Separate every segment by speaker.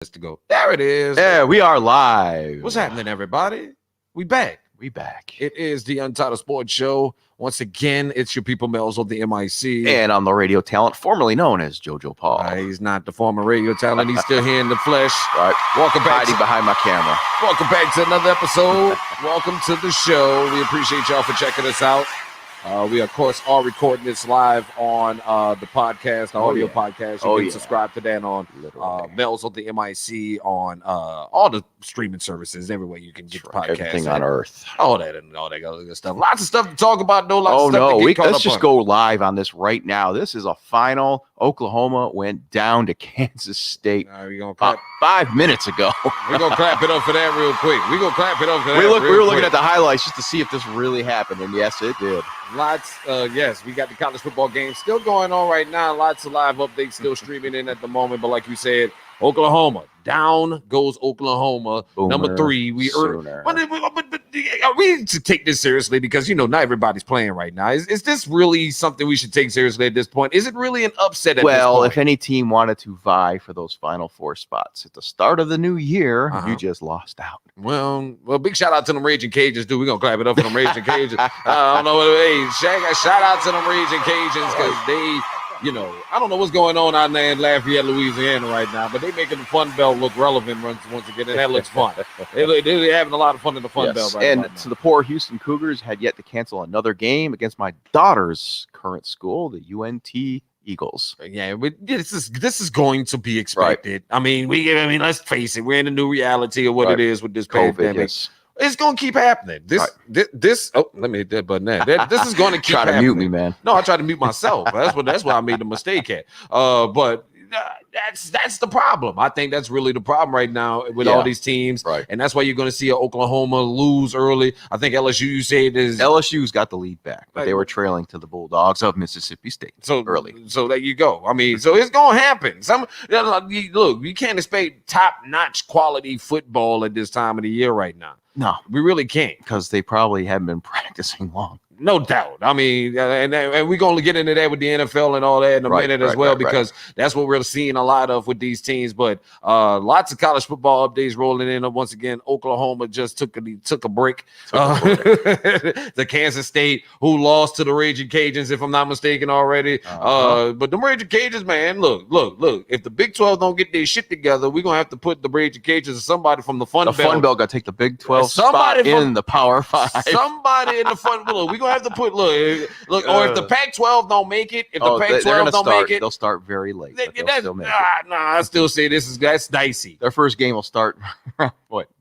Speaker 1: To go. There it is.
Speaker 2: Yeah, we are live.
Speaker 1: What's happening, everybody? We back. It is the Untitled Sports Show. Once again, it's your people, Mel's of the MIC.
Speaker 2: And I'm the radio talent formerly known as JoJo Paul.
Speaker 1: He's not the former radio talent. He's still here in the flesh.
Speaker 2: Right.
Speaker 1: Welcome back.
Speaker 2: Hiding behind my camera.
Speaker 1: Welcome back to another episode. Welcome to the show. We appreciate y'all for checking us out. We, of course, are recording this live on the podcast, the audio podcast. You can subscribe to that on Mel's of the MIC, on all the streaming services, everywhere you can get the podcast.
Speaker 2: Everything on earth.
Speaker 1: All that good stuff. Lots of stuff to talk about, though. Lots of stuff to get caught
Speaker 2: let's
Speaker 1: up
Speaker 2: just
Speaker 1: on.
Speaker 2: go live on this right now. This is a final. Oklahoma went down to Kansas State
Speaker 1: We're gonna clap.
Speaker 2: 5 minutes ago.
Speaker 1: We're going to clap it up for that real quick. We're going to clap it up for that
Speaker 2: We were looking at the highlights just to see if this really happened, and yes, it did.
Speaker 1: Yes, we got the college football game still going on right now. Lots of live updates still streaming in at the moment. But like you said, Oklahoma, down goes Oklahoma.
Speaker 2: Boomer,
Speaker 1: number 3. We need to take this seriously because, not everybody's playing right now. Is this really something we should take seriously at this point? Is it really an upset at this point?
Speaker 2: Well, if any team wanted to vie for those Final Four spots at the start of the new year, you just lost out.
Speaker 1: Well, big shout out to them Raging Cajuns, dude. We're going to clap it up for them Raging Cajuns. I don't know. Hey, shout out to them Raging Cajuns because they, I don't know what's going on out there in Lafayette, Louisiana right now, but they making the Fun Belt look relevant once again, and that looks fun. They're having a lot of fun in the Fun Belt right now.
Speaker 2: And so the poor Houston Cougars had yet to cancel another game against my daughter's current school, the UNT Eagles.
Speaker 1: Yeah, but this is going to be expected. Right. I mean, let's face it, we're in a new reality of what it is with this pandemic.
Speaker 2: Yes.
Speaker 1: It's going to keep happening. Let me hit that button there. This is going to keep
Speaker 2: happening.
Speaker 1: Try to
Speaker 2: mute me, man.
Speaker 1: No, I tried to mute myself. That's why I made the mistake at. But that's the problem. I think that's really the problem right now with all these teams. Right. And that's why you're going to see Oklahoma lose early. I think LSU, you say it is.
Speaker 2: LSU's got the lead back, but they were trailing to the Bulldogs of Mississippi State early.
Speaker 1: So there you go. I mean, so it's going to happen. Look, you can't expect top-notch quality football at this time of the year right now.
Speaker 2: No,
Speaker 1: we really can't.
Speaker 2: Because they probably haven't been practicing long.
Speaker 1: No doubt. I mean, and we're going to get into that with the NFL and all that in a minute as well, because that's what we're seeing a lot of with these teams. But lots of college football updates rolling in. Once again, Oklahoma just took a break. The Kansas State, who lost to the Raging Cajuns, if I'm not mistaken already. But the Raging Cajuns, man, look. If the Big 12 don't get their shit together, we're going to have to put the Raging Cajuns or somebody from the Fun Belt.
Speaker 2: The Fun Belt got to take the Big 12 spot in the Power 5.
Speaker 1: Somebody in the Fun Belt. We're going to have to put, or if the Pac-12 don't make it,
Speaker 2: they'll start very late.
Speaker 1: I still say that's dicey.
Speaker 2: Their first game will start,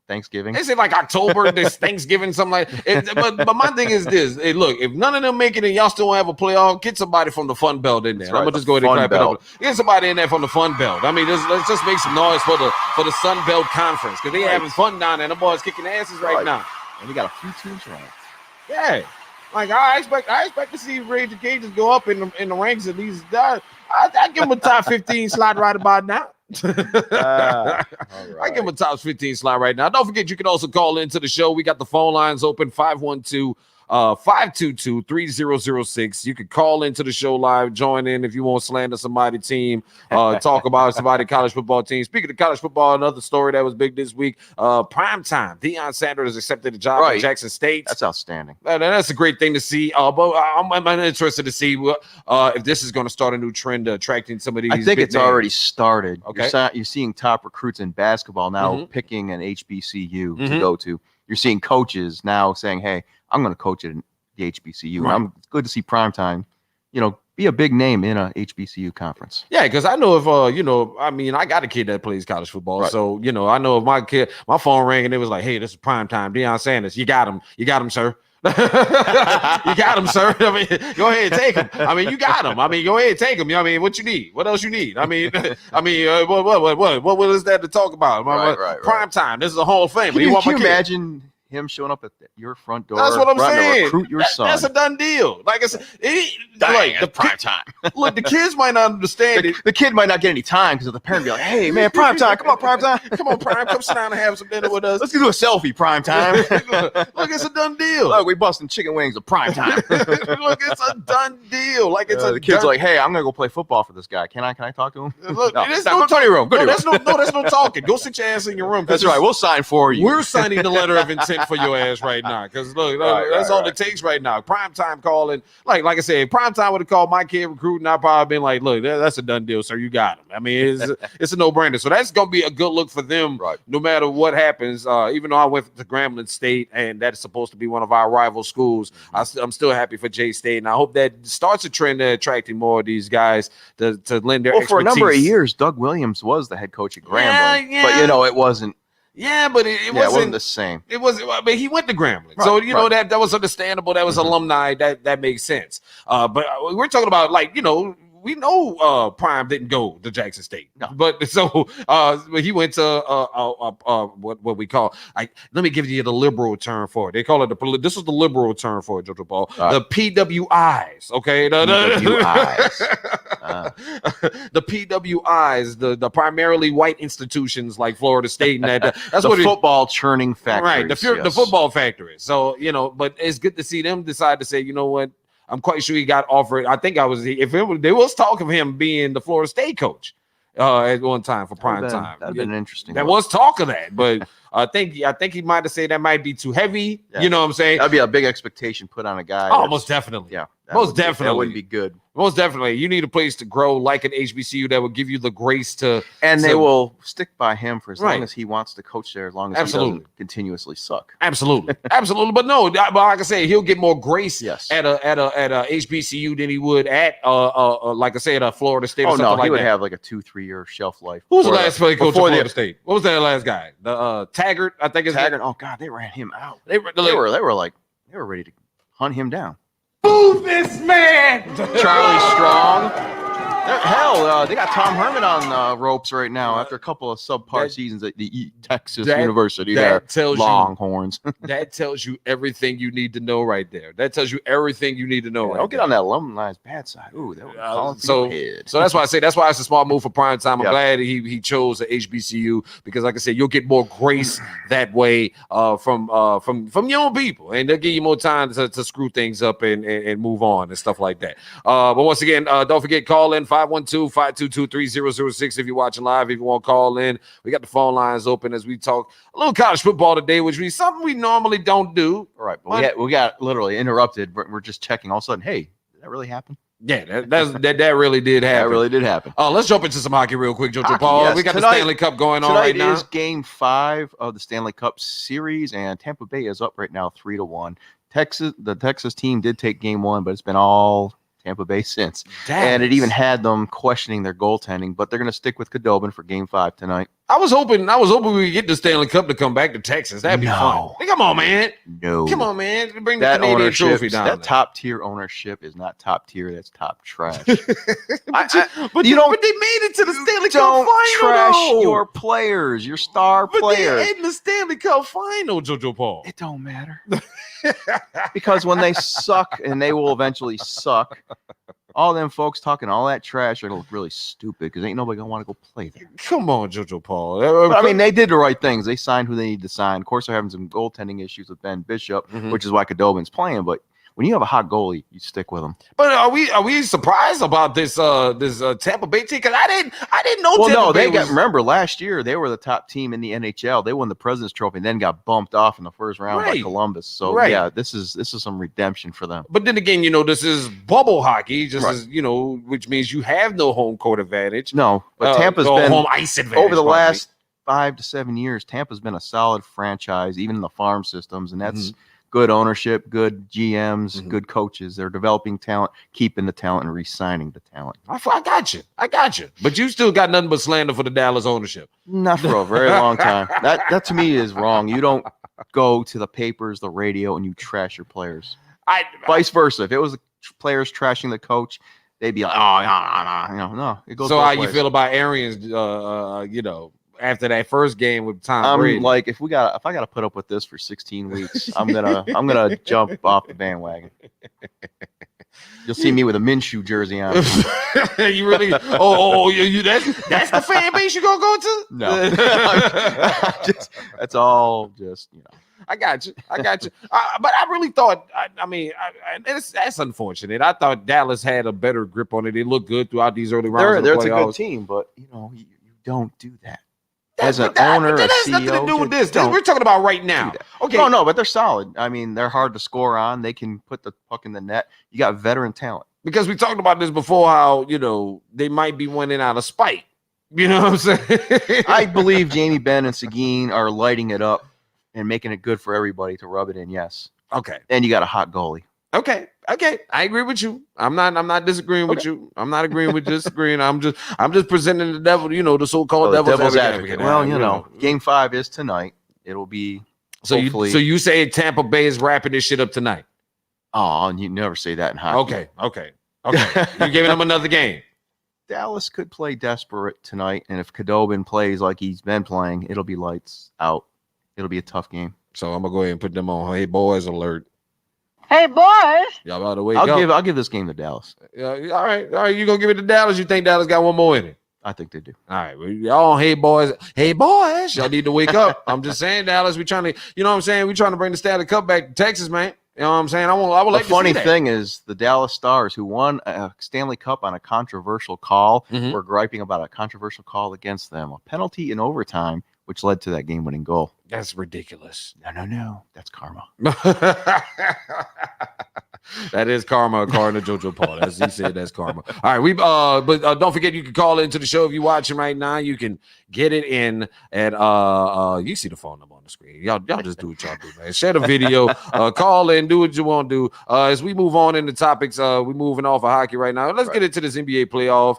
Speaker 2: Thanksgiving?
Speaker 1: They say like October, this Thanksgiving, something like that. But my thing is this. Hey, look, if none of them make it and y'all still have a playoff, get somebody from the Fun Belt in there.
Speaker 2: Right,
Speaker 1: I'm going to just go ahead and clap it up. Get somebody in there from the Fun Belt. I mean, let's just make some noise for the Sun Belt Conference because they having fun down there. The boys kicking asses right now.
Speaker 2: And we got a few teams ranked.
Speaker 1: Yeah. Like I expect to see Raging Cajuns go up in the ranks at least. I give them a top 15 slot right about now. I give them a top 15 slot right now. Don't forget, you can also call into the show. We got the phone lines open 512-522-3006. You can call into the show live, join in if you want to slander somebody team, talk about somebody college football team. Speaking of college football, another story that was big this week, prime time. Deion Sanders has accepted a job at Jackson State.
Speaker 2: That's outstanding.
Speaker 1: That's a great thing to see. But I'm interested to see if this is going to start a new trend attracting some of these.
Speaker 2: I think it's already started.
Speaker 1: Okay.
Speaker 2: You're seeing top recruits in basketball now picking an HBCU to go to. You're seeing coaches now saying, hey, I'm going to coach at the HBCU. Right. And it's good to see primetime, be a big name in a HBCU conference. Yeah, because I know if, I got a kid that plays college football. Right. So, I know if my phone rang and it was like, hey, this is primetime, Deion Sanders. You got him, sir. You got him, sir. I mean, go ahead, take him. I mean, you got him. I mean, go ahead, take him. I mean, what you need? What else you need? I mean, what is that to talk about? Right.
Speaker 1: Prime time. This is a Hall of Fame.
Speaker 2: Can you imagine him showing up at your front door.
Speaker 1: That's what I'm saying.
Speaker 2: Recruit your son.
Speaker 1: That's a done deal. Like I said,
Speaker 2: the prime time.
Speaker 1: Look, the kids might not understand it.
Speaker 2: The kid might not get any time because the parent be like, "Hey, man, prime time. Come on, prime time.
Speaker 1: Come on, prime. Come sit down and have some dinner with us.
Speaker 2: Let's do a selfie, prime time."
Speaker 1: Look, it's a done deal.
Speaker 2: Look, we busting chicken wings at prime time.
Speaker 1: Look, it's a done deal. Like it's
Speaker 2: the kid's like, "Hey, I'm gonna go play football for this guy. Can I talk to him?"
Speaker 1: Look,
Speaker 2: go to your room.
Speaker 1: There's no talking. Go sit your ass in your room.
Speaker 2: That's right. We'll sign for you.
Speaker 1: We're signing the letter of intent for your ass right now. Because look, that's all it takes right now. Prime time calling. Like I said, prime time would have called my kid recruiting. I'd probably been like, look, that's a done deal, sir. You got him. I mean, it's a no-brainer. So that's gonna be a good look for them, no matter what happens. Even though I went to Grambling State, and that is supposed to be one of our rival schools, I'm still happy for J State, and I hope that starts a trend of attracting more of these guys to lend their expertise.
Speaker 2: For a number of years, Doug Williams was the head coach at Grambling, but it wasn't.
Speaker 1: Yeah, but it wasn't
Speaker 2: the same.
Speaker 1: It was. I mean, he went to Grambling, so know that was understandable. That was alumni. That makes sense. But we're talking about we know Prime didn't go to Jackson State, but so he went to what we call. Let me give you the liberal term for it. They call it this is the liberal term for it, JoJo Paul. The PWIs. Okay, the PWIs, the primarily white institutions like Florida State, and that's
Speaker 2: the
Speaker 1: what
Speaker 2: football churning factory,
Speaker 1: right? The football factory. So but it's good to see them decide to say, you know what. I'm quite sure he got offered. I think there was talk of him being the Florida State coach at one time for prime time.
Speaker 2: That'd been interesting.
Speaker 1: There was talk of that, but I think he might have said that might be too heavy. Yeah. You know what I'm saying?
Speaker 2: That'd be a big expectation put on a guy.
Speaker 1: Oh, most definitely.
Speaker 2: Yeah,
Speaker 1: most definitely.
Speaker 2: That wouldn't be good.
Speaker 1: Most definitely. You need a place to grow like an HBCU that will give you the grace to.
Speaker 2: And they will stick by him for as long as he wants to coach there, as long as he doesn't continuously suck.
Speaker 1: Absolutely. Absolutely. But no, like I say, he'll get more grace at a HBCU than he would at like I said, a Florida State or something like that.
Speaker 2: He would have like a 2-3 year shelf life.
Speaker 1: Who was the last coach of Florida State? What was that last guy? The Taggart, I think it's
Speaker 2: Taggart. Oh God, they ran him out. They were ready to hunt him down.
Speaker 1: Move this man,
Speaker 2: Charlie Strong. Hell, they got Tom Herman on ropes right now after a couple of subpar seasons at the Texas University. That tells Longhorns.
Speaker 1: That tells you everything you need to know right there. That tells you everything you need to know.
Speaker 2: Don't get on that alumni's bad side. Ooh,
Speaker 1: so that's why I say that's why it's a small move for prime time. I'm glad he chose the HBCU because, like I said, you'll get more grace that way from young people, and they'll give you more time to screw things up and move on and stuff like that. But once again, don't forget, call in 512-522-3006 if you're watching live. If you want to call in, we got the phone lines open as we talk a little college football today, which is something we normally don't do.
Speaker 2: All right, but we got literally interrupted. We're just checking. All of a sudden, hey, did that really happen?
Speaker 1: Yeah, that really did happen.
Speaker 2: That really did happen.
Speaker 1: Let's jump into some hockey real quick, JoJo Paul. Yes. We got the Stanley Cup going on right now.
Speaker 2: Tonight is Game 5 of the Stanley Cup Series, and Tampa Bay is up right now 3-1. The Texas team did take Game 1, but it's been all Tampa Bay since. And it even had them questioning their goaltending, but they're going to stick with Khudobin for Game 5 tonight.
Speaker 1: I was hoping we could get the Stanley Cup to come back to Texas. That'd be fun. Hey, come on, man.
Speaker 2: No.
Speaker 1: Come on, man. Bring the Canadian trophy down.
Speaker 2: That top tier ownership is not top tier. That's top trash.
Speaker 1: But they made it to the Stanley Cup final.
Speaker 2: Don't trash your players, your star players.
Speaker 1: They're in the Stanley Cup final, JoJo Paul.
Speaker 2: It don't matter. Because when they suck, and they will eventually suck, all them folks talking all that trash are really stupid because ain't nobody gonna want to go play there.
Speaker 1: Come on, JoJo Paul.
Speaker 2: But, I mean, they did the right things. They signed who they need to sign. Of course, they're having some goaltending issues with Ben Bishop, which is why Khudobin's playing. But when you have a hot goalie, you stick with him.
Speaker 1: But are we surprised about this Tampa Bay team? Because I didn't know.
Speaker 2: Well, Tampa Bay remember last year they were the top team in the NHL. They won the President's Trophy, and then got bumped off in the first round by Columbus. So yeah, this is some redemption for them.
Speaker 1: But then again, this is bubble hockey, as which means you have no home court advantage.
Speaker 2: No, but Tampa's been
Speaker 1: home ice advantage
Speaker 2: over the last 5 to 7 years. Tampa's been a solid franchise, even in the farm systems, and that's. Good ownership, good GMs, good coaches. They're developing talent, keeping the talent, and re-signing the talent.
Speaker 1: I got you. But you still got nothing but slander for the Dallas ownership.
Speaker 2: Not for a very long time. That to me is wrong. You don't go to the papers, the radio, and you trash your players. Vice versa. If it was the players trashing the coach, they'd be like, no. It goes.
Speaker 1: So how you feel about Arians? after that first game with Tom Brady.
Speaker 2: Like, if I got to put up with this for 16 weeks, I'm gonna jump off the bandwagon. You'll see me with a Minshew jersey on.
Speaker 1: You really? That's the fan base you're gonna go to?
Speaker 2: No, that's all just
Speaker 1: I got you. But I really thought. That's unfortunate. I thought Dallas had a better grip on it. They looked good throughout these early rounds.
Speaker 2: They're a good team, but you don't do that. As an owner,
Speaker 1: that has nothing to do with this. We're talking about right now. Okay.
Speaker 2: No, but they're solid. I mean, they're hard to score on. They can put the puck in the net. You got veteran talent.
Speaker 1: Because we talked about this before, how they might be winning out of spite. You know what I'm saying?
Speaker 2: I believe Jamie Benn and Seguin are lighting it up and making it good for everybody to rub it in. Yes.
Speaker 1: Okay.
Speaker 2: And you got a hot goalie.
Speaker 1: Okay. I agree with you. I'm not disagreeing with you. I'm not agreeing with disagreeing. I'm just presenting the devil, the so-called devil's advocate.
Speaker 2: Well, Game 5 is tonight. It'll be
Speaker 1: so you say Tampa Bay is wrapping this shit up tonight?
Speaker 2: Oh, and you never say that in hockey.
Speaker 1: Okay. You're giving them another game.
Speaker 2: Dallas could play desperate tonight, and if Khudobin plays like he's been playing, it'll be lights out. It'll be a tough game.
Speaker 1: So I'm gonna go ahead and put them on. Hey boys alert.
Speaker 3: Hey boys,
Speaker 1: y'all about to wake
Speaker 2: up.
Speaker 1: I'll
Speaker 2: give this game to Dallas.
Speaker 1: All right. You gonna give it to Dallas? You think Dallas got one more in it?
Speaker 2: I think they do.
Speaker 1: All right. Well, y'all on hey boys. Y'all need to wake up. I'm just saying, Dallas. We trying to, what I'm saying? We trying to bring the Stanley Cup back to Texas, man. You know what I'm saying? I would like to see that.
Speaker 2: The funny thing is, the Dallas Stars, who won a Stanley Cup on a controversial call, were griping about a controversial call against them, a penalty in overtime, which led to that game-winning goal.
Speaker 1: That's ridiculous.
Speaker 2: No. That's karma.
Speaker 1: That is karma, according to JoJo Paul. As he said, that's karma. All right, but don't forget, you can call into the show if you're watching right now. You can get it in at you see the phone number on the screen. Y'all just do what y'all do, man. Share the video, call in, do what you want to do. As we move on into topics, we're moving off of hockey right now. Let's get into this NBA playoff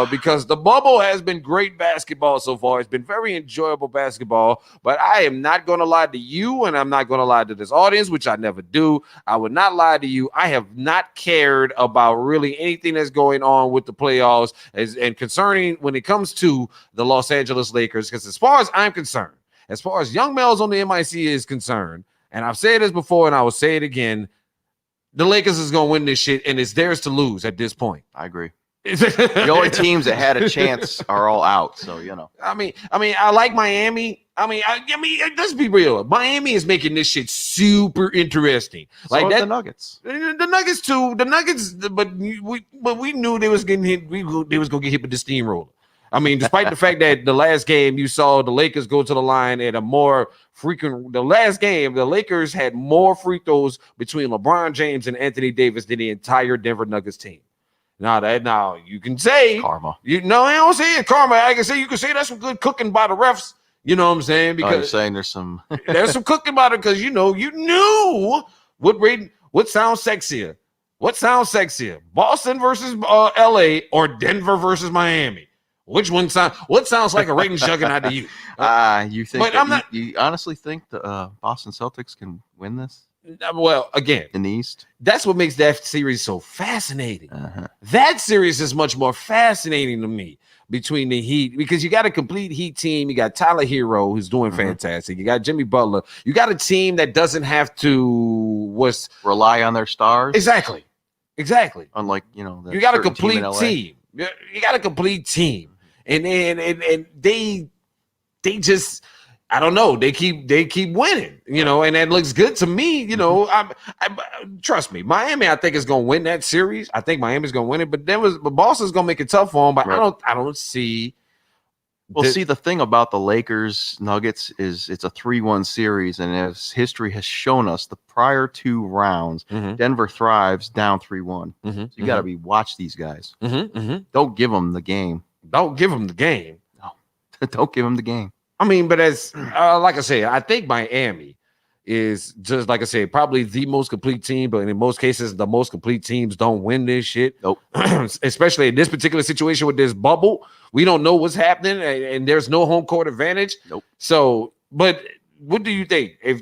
Speaker 1: because the bubble has been great basketball so far. It's been very enjoyable basketball, but I am not going to lie to you, and I'm not going to lie to this audience, which I never do. I would not lie to you. I have not cared about really anything that's going on with the playoffs and concerning when it comes to the Los Angeles Lakers, because as far as I'm concerned, as far as Young Mel's on the MIC is concerned, and I've said this before and I will say it again, the Lakers is going to win this shit, and it's theirs to lose at this point.
Speaker 2: I agree. The only teams that had a chance are all out, so
Speaker 1: I mean, I like Miami. I mean, let's be real. Miami is making this shit super interesting.
Speaker 2: So like the Nuggets.
Speaker 1: The Nuggets too. The Nuggets, but we knew they was getting hit. They was gonna get hit with the steamroller. I mean, despite the fact that the last game you saw the Lakers go to the line at a more frequent. The last game, the Lakers had more free throws between LeBron James and Anthony Davis than the entire Denver Nuggets team. Now you can say
Speaker 2: karma.
Speaker 1: I don't say it karma. I can say you can say that's some good cooking by the refs. You know what I'm saying? Because
Speaker 2: you're saying there's some
Speaker 1: cooking by it because you knew what sounds sexier. What sounds sexier? Boston versus LA or Denver versus Miami? What sounds like a ratings juggernaut to you?
Speaker 2: You think you honestly think the Boston Celtics can win this?
Speaker 1: Well, again,
Speaker 2: in the East,
Speaker 1: that's what makes that series so fascinating. That series is much more fascinating to me between the Heat because you got a complete Heat team. You got Tyler Hero, who's doing fantastic. You got Jimmy Butler. You got a team that doesn't have to
Speaker 2: rely on their stars.
Speaker 1: Exactly.
Speaker 2: Unlike
Speaker 1: you got a complete team. You got a complete team, and they just. I don't know. They keep winning, and that looks good to me. I trust me. Miami, I think is going to win that series. I think Miami's going to win it, but Boston's going to make it tough for them. But I don't see.
Speaker 2: Well, see, the thing about the Lakers Nuggets is it's a 3-1 series, and as history has shown us, the prior 2 rounds, Denver thrives down 3-1. So you got to watch these guys. Don't give them the game.
Speaker 1: Don't give them the game.
Speaker 2: No, don't give them the game.
Speaker 1: I mean, but as like I said, I think Miami is just like I said, probably the most complete team. But in most cases, the most complete teams don't win this shit.
Speaker 2: Nope.
Speaker 1: Especially in this particular situation with this bubble, we don't know what's happening, and there's no home court advantage.
Speaker 2: Nope.
Speaker 1: So, but what do you think? If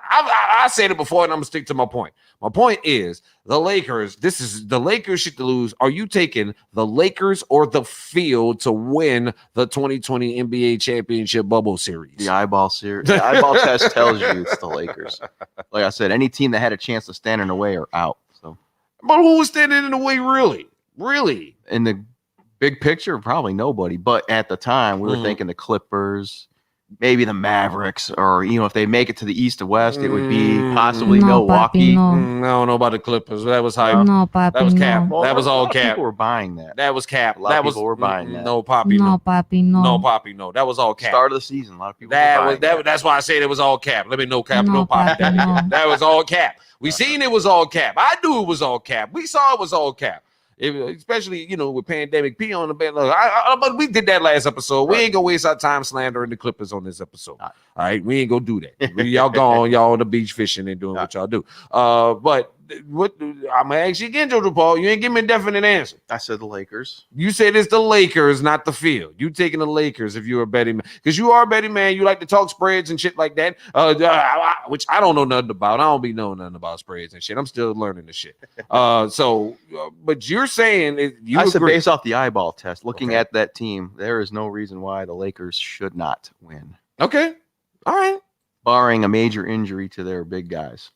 Speaker 1: I said it before, and I'm gonna stick to my point. My point is the Lakers. This is the Lakers shit to lose. Are you taking the Lakers or the field to win the 2020 NBA championship bubble series?
Speaker 2: The eyeball test tells you it's the Lakers. Like I said, any team that had a chance to stand in the way are out. So,
Speaker 1: but who was standing in the way, really? Really?
Speaker 2: In the big picture, probably nobody. But at the time, we were thinking the Clippers, maybe the Mavericks, or if they make it to the East or West, it would be possibly Milwaukee.
Speaker 1: I don't know about the Clippers. That was hype.
Speaker 4: No, papi,
Speaker 1: that was cap.
Speaker 4: no.
Speaker 1: That was all cap.
Speaker 2: People were buying that.
Speaker 1: That was cap.
Speaker 2: A lot of people were buying that.
Speaker 1: No, Poppy,
Speaker 4: No, papi, no.
Speaker 1: No, Poppy, no. That was all cap.
Speaker 2: Start of the season, a lot of people. That's
Speaker 1: why I said it was all cap. Let me know cap. No, Poppy.
Speaker 4: papi, no.
Speaker 1: That was all cap. We seen it was all cap. I knew it was all cap. We saw it was all cap. Especially, with Pandemic P on the bed. But we did that last episode. We ain't gonna waste our time slandering the Clippers on this episode. All right, we ain't gonna do that. Y'all gone, y'all on the beach fishing and doing what y'all do. But what I'm gonna ask you again, Jojo Paul. You ain't give me a definite answer.
Speaker 2: I said the Lakers.
Speaker 1: You said it's the Lakers, not the field. You taking the Lakers if you're a betting man, because you are a betting man. You like to talk spreads and shit like that, which I don't know nothing about. I don't be knowing nothing about spreads and shit. I'm still learning this shit. But you're saying
Speaker 2: I said based off the eyeball test, looking at that team, there is no reason why the Lakers should not win.
Speaker 1: Okay, all right,
Speaker 2: barring a major injury to their big guys.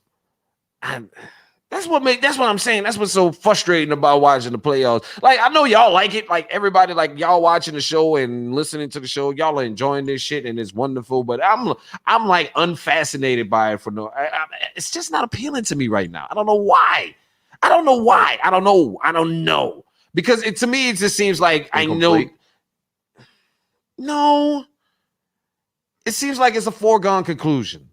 Speaker 1: That's what I'm saying. That's what's so frustrating about watching the playoffs. Like, I know y'all like it. Like, everybody, like, y'all watching the show and listening to the show, y'all are enjoying this shit and it's wonderful. But I'm like unfascinated by it it's just not appealing to me right now. I don't know why. I don't know. Because to me, it just seems like incomplete. No. It seems like it's a foregone conclusion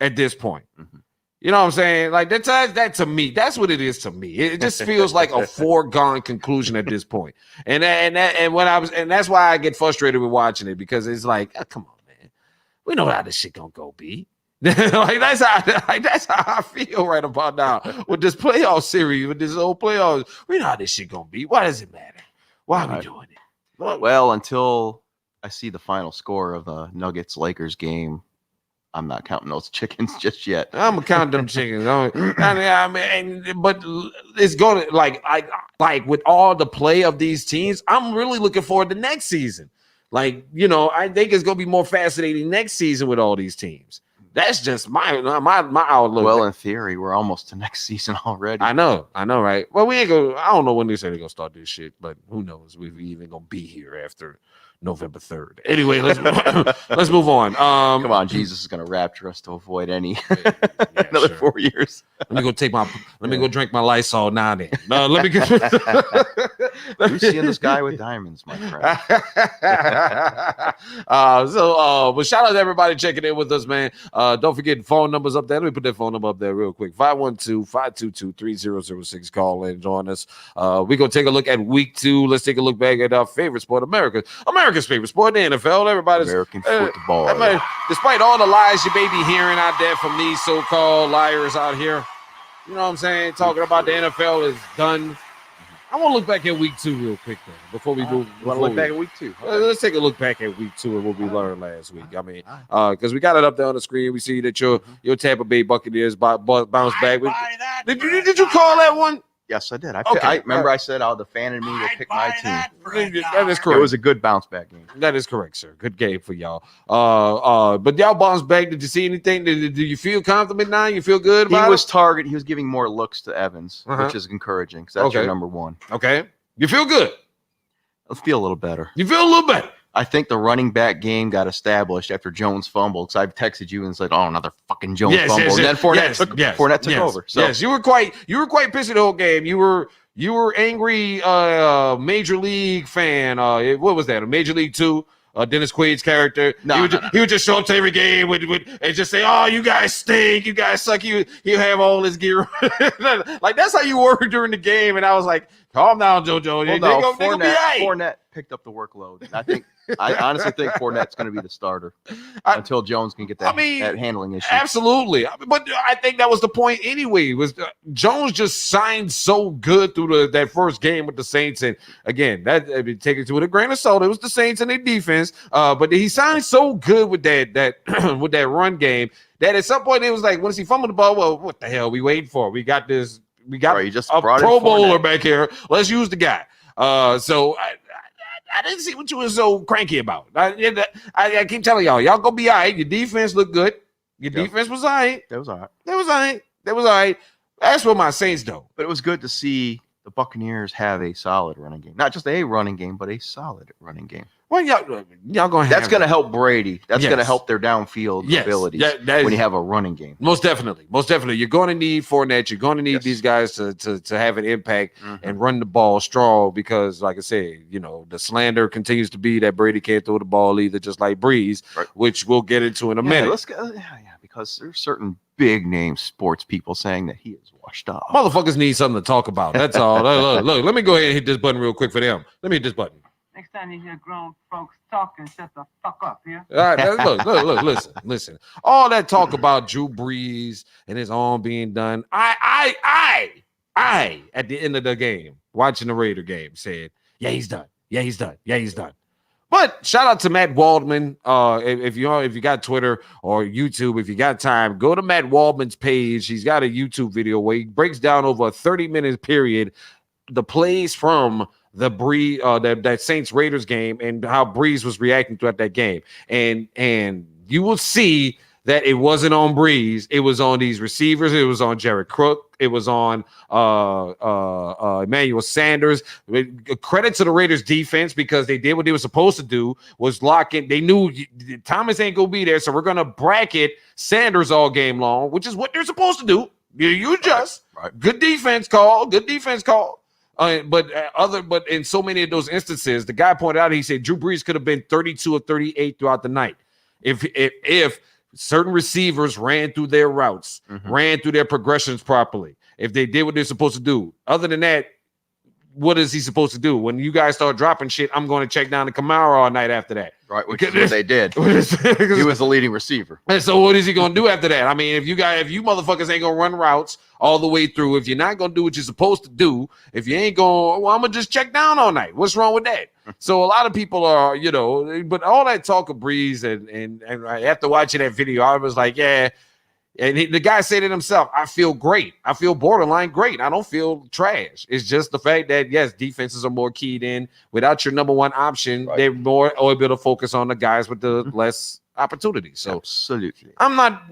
Speaker 1: at this point. Mm-hmm. You know what I'm saying? Like that to me, that's what it is to me. It just feels like a foregone conclusion at this point. And that's why I get frustrated with watching it, because it's like, oh, come on, man. We know how this shit gonna go be. that's how I feel right about now with this playoff series, with this whole playoffs. We know how this shit gonna be. Why does it matter? Why are we doing it?
Speaker 2: Well, until I see the final score of the Nuggets-Lakers game, I'm not counting those chickens just yet.
Speaker 1: I'm gonna count them chickens. But it's going to like with all the play of these teams. I'm really looking forward to next season. Like, I think it's gonna be more fascinating next season with all these teams. That's just my outlook.
Speaker 2: Well, in theory, we're almost to next season already.
Speaker 1: I know, right? Well, we ain't gonna. I don't know when they say they're gonna start this shit, but who knows? We even gonna be here after November 3rd. Anyway, let's move on.
Speaker 2: Come on, Jesus is going to rapture us to avoid any another 4 years.
Speaker 1: Let me go drink my Lysol now. Then let me go.
Speaker 2: You seeing this guy with diamonds, my friend?
Speaker 1: But shout out to everybody checking in with us, man. Don't forget phone numbers up there. Let me put that phone number up there real quick. 512-522-3006. Call in, join us. We're gonna take a look at week 2. Let's take a look back at our favorite sport, America's favorite sport, the NFL. Everybody's
Speaker 2: American football.
Speaker 1: Despite all the lies you may be hearing out there from these so-called liars out here, you know what I'm saying? Talking about the NFL is done. I want to look back at week 2 real quick, though, before we move.
Speaker 2: You want to look back at week 2? Okay.
Speaker 1: Let's take a look back at week 2 and what we learned last week. I mean, because we got it up there on the screen. We see that your Tampa Bay Buccaneers bounced back. Did you call that one?
Speaker 2: Yes, I did. I remember I said the fan in me will pick my team.
Speaker 1: That is correct.
Speaker 2: It was a good bounce back game.
Speaker 1: That is correct, sir. Good game for y'all. But y'all bounced back. Did you see anything? Do you feel confident now? You feel good about it?
Speaker 2: He was giving more looks to Evans, which is encouraging because that's your number one.
Speaker 1: Okay. You feel good?
Speaker 2: Let's feel a little better.
Speaker 1: You feel a little better?
Speaker 2: I think the running back game got established after Jones fumbled, because I've texted you and said, "Oh, another fucking Jones fumble." And then Fournette took over. So.
Speaker 1: Yes, you were quite pissed the whole game. You were angry. Major League fan. What was that? A Major League 2. Dennis Quaid's character. He would just show up to every game and just say, "Oh, you guys stink. You guys suck." He'll have all his gear. Like, that's how you were during the game. And I was like, "Calm down, JoJo.
Speaker 2: Fournette picked up the workload. I think I honestly think Fournette's going to be the starter until Jones can get that handling issue.
Speaker 1: Absolutely. But I think that was the point anyway, was Jones just signed so good through that first game with the Saints. And again, take it with a grain of salt. It was the Saints and their defense. But he signed so good with that with that run game that at some point it was like, once he fumbled the ball, well, what the hell are we waiting for? We got this. We got a Pro Bowler back here. Let's use the guy. So I didn't see what you were so cranky about. I keep telling y'all gonna be all right. Your defense looked good. Your defense was all right.
Speaker 2: That was all right.
Speaker 1: That was all right. That's what my Saints do.
Speaker 2: But it was good to see the Buccaneers have a solid running game. Not just a running game, but a solid running game.
Speaker 1: Well, y'all gonna have
Speaker 2: that's gonna help Brady. That's gonna help their downfield abilities when you have a running game.
Speaker 1: Most definitely. You're going to need Fournette. You're going to need these guys to have an impact and run the ball strong because, like I said, the slander continues to be that Brady can't throw the ball either, just like Breeze, which we'll get into in a minute.
Speaker 2: Let's go. Because there's certain big name sports people saying that he is washed up.
Speaker 1: Motherfuckers need something to talk about. That's all. Look, let me go ahead and hit this button real quick for them. Let me hit this button.
Speaker 3: Next time you hear grown folks talking, shut the fuck up, yeah?
Speaker 1: All right, look, listen. All that talk about Drew Brees and his arm being done, I, at the end of the game, watching the Raider game, said, yeah, he's done. But shout out to Matt Waldman. If you got Twitter or YouTube, if you got time, go to Matt Waldman's page. He's got a YouTube video where he breaks down over a 30-minute period the plays from the Breeze, that Saints Raiders game, and how Breeze was reacting throughout that game, and you will see that it wasn't on Breeze, it was on these receivers, it was on Jared Cook, it was on Emmanuel Sanders. Credit to the Raiders defense because they did what they were supposed to do, was lock in. They knew Thomas ain't gonna be there, so we're gonna bracket Sanders all game long, which is what they're supposed to do. You adjust.
Speaker 2: Right.
Speaker 1: Good defense call. But in so many of those instances, the guy pointed out, he said Drew Brees could have been 32 or 38 throughout the night if certain receivers ran through their routes, ran through their progressions properly, if they did what they're supposed to do. Other than that, what is he supposed to do? When you guys start dropping shit, I'm going to check down the Kamara all night after that.
Speaker 2: Right, which is what they did. He was the leading receiver.
Speaker 1: And so what is he going to do after that? I mean, if you motherfuckers ain't going to run routes all the way through, if you're not going to do what you're supposed to do, if you ain't going, well, I'm going to just check down all night. What's wrong with that? So a lot of people are, but all that talk of Breeze and after watching that video, I was like, yeah. And the guy said it himself. I feel great. I feel borderline great. I don't feel trash. It's just the fact that, yes, defenses are more keyed in. Without your number one option, they're more able to focus on the guys with the less opportunities. So
Speaker 2: absolutely.
Speaker 1: I'm not,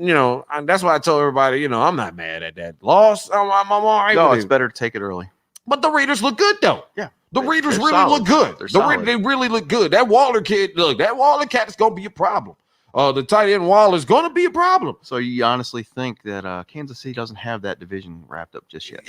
Speaker 1: that's why I told everybody, I'm not mad at that loss. I'm all right.
Speaker 2: No, it's better to take it early.
Speaker 1: But the Raiders look good, though.
Speaker 2: Yeah.
Speaker 1: The Raiders really look good. They really look good. That Waller kid, that Waller cat is going to be a problem. The tight end wall is going to be a problem.
Speaker 2: So you honestly think that Kansas City doesn't have that division wrapped up just yet?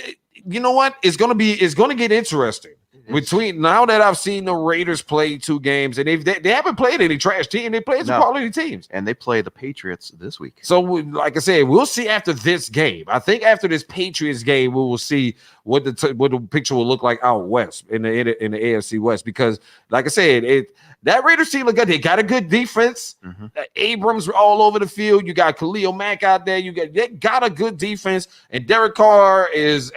Speaker 1: You know what? It's going to get interesting. Between now that I've seen the Raiders play 2 games, and they haven't played any trash team, they played some quality teams,
Speaker 2: and they play the Patriots this week.
Speaker 1: So, like I said, we'll see after this game. I think after this Patriots game, we will see what the picture will look like out west in the AFC West. Because, like I said, that Raiders team look good. They got a good defense. Abrams all over the field. You got Khalil Mack out there. They got a good defense, and Derek Carr is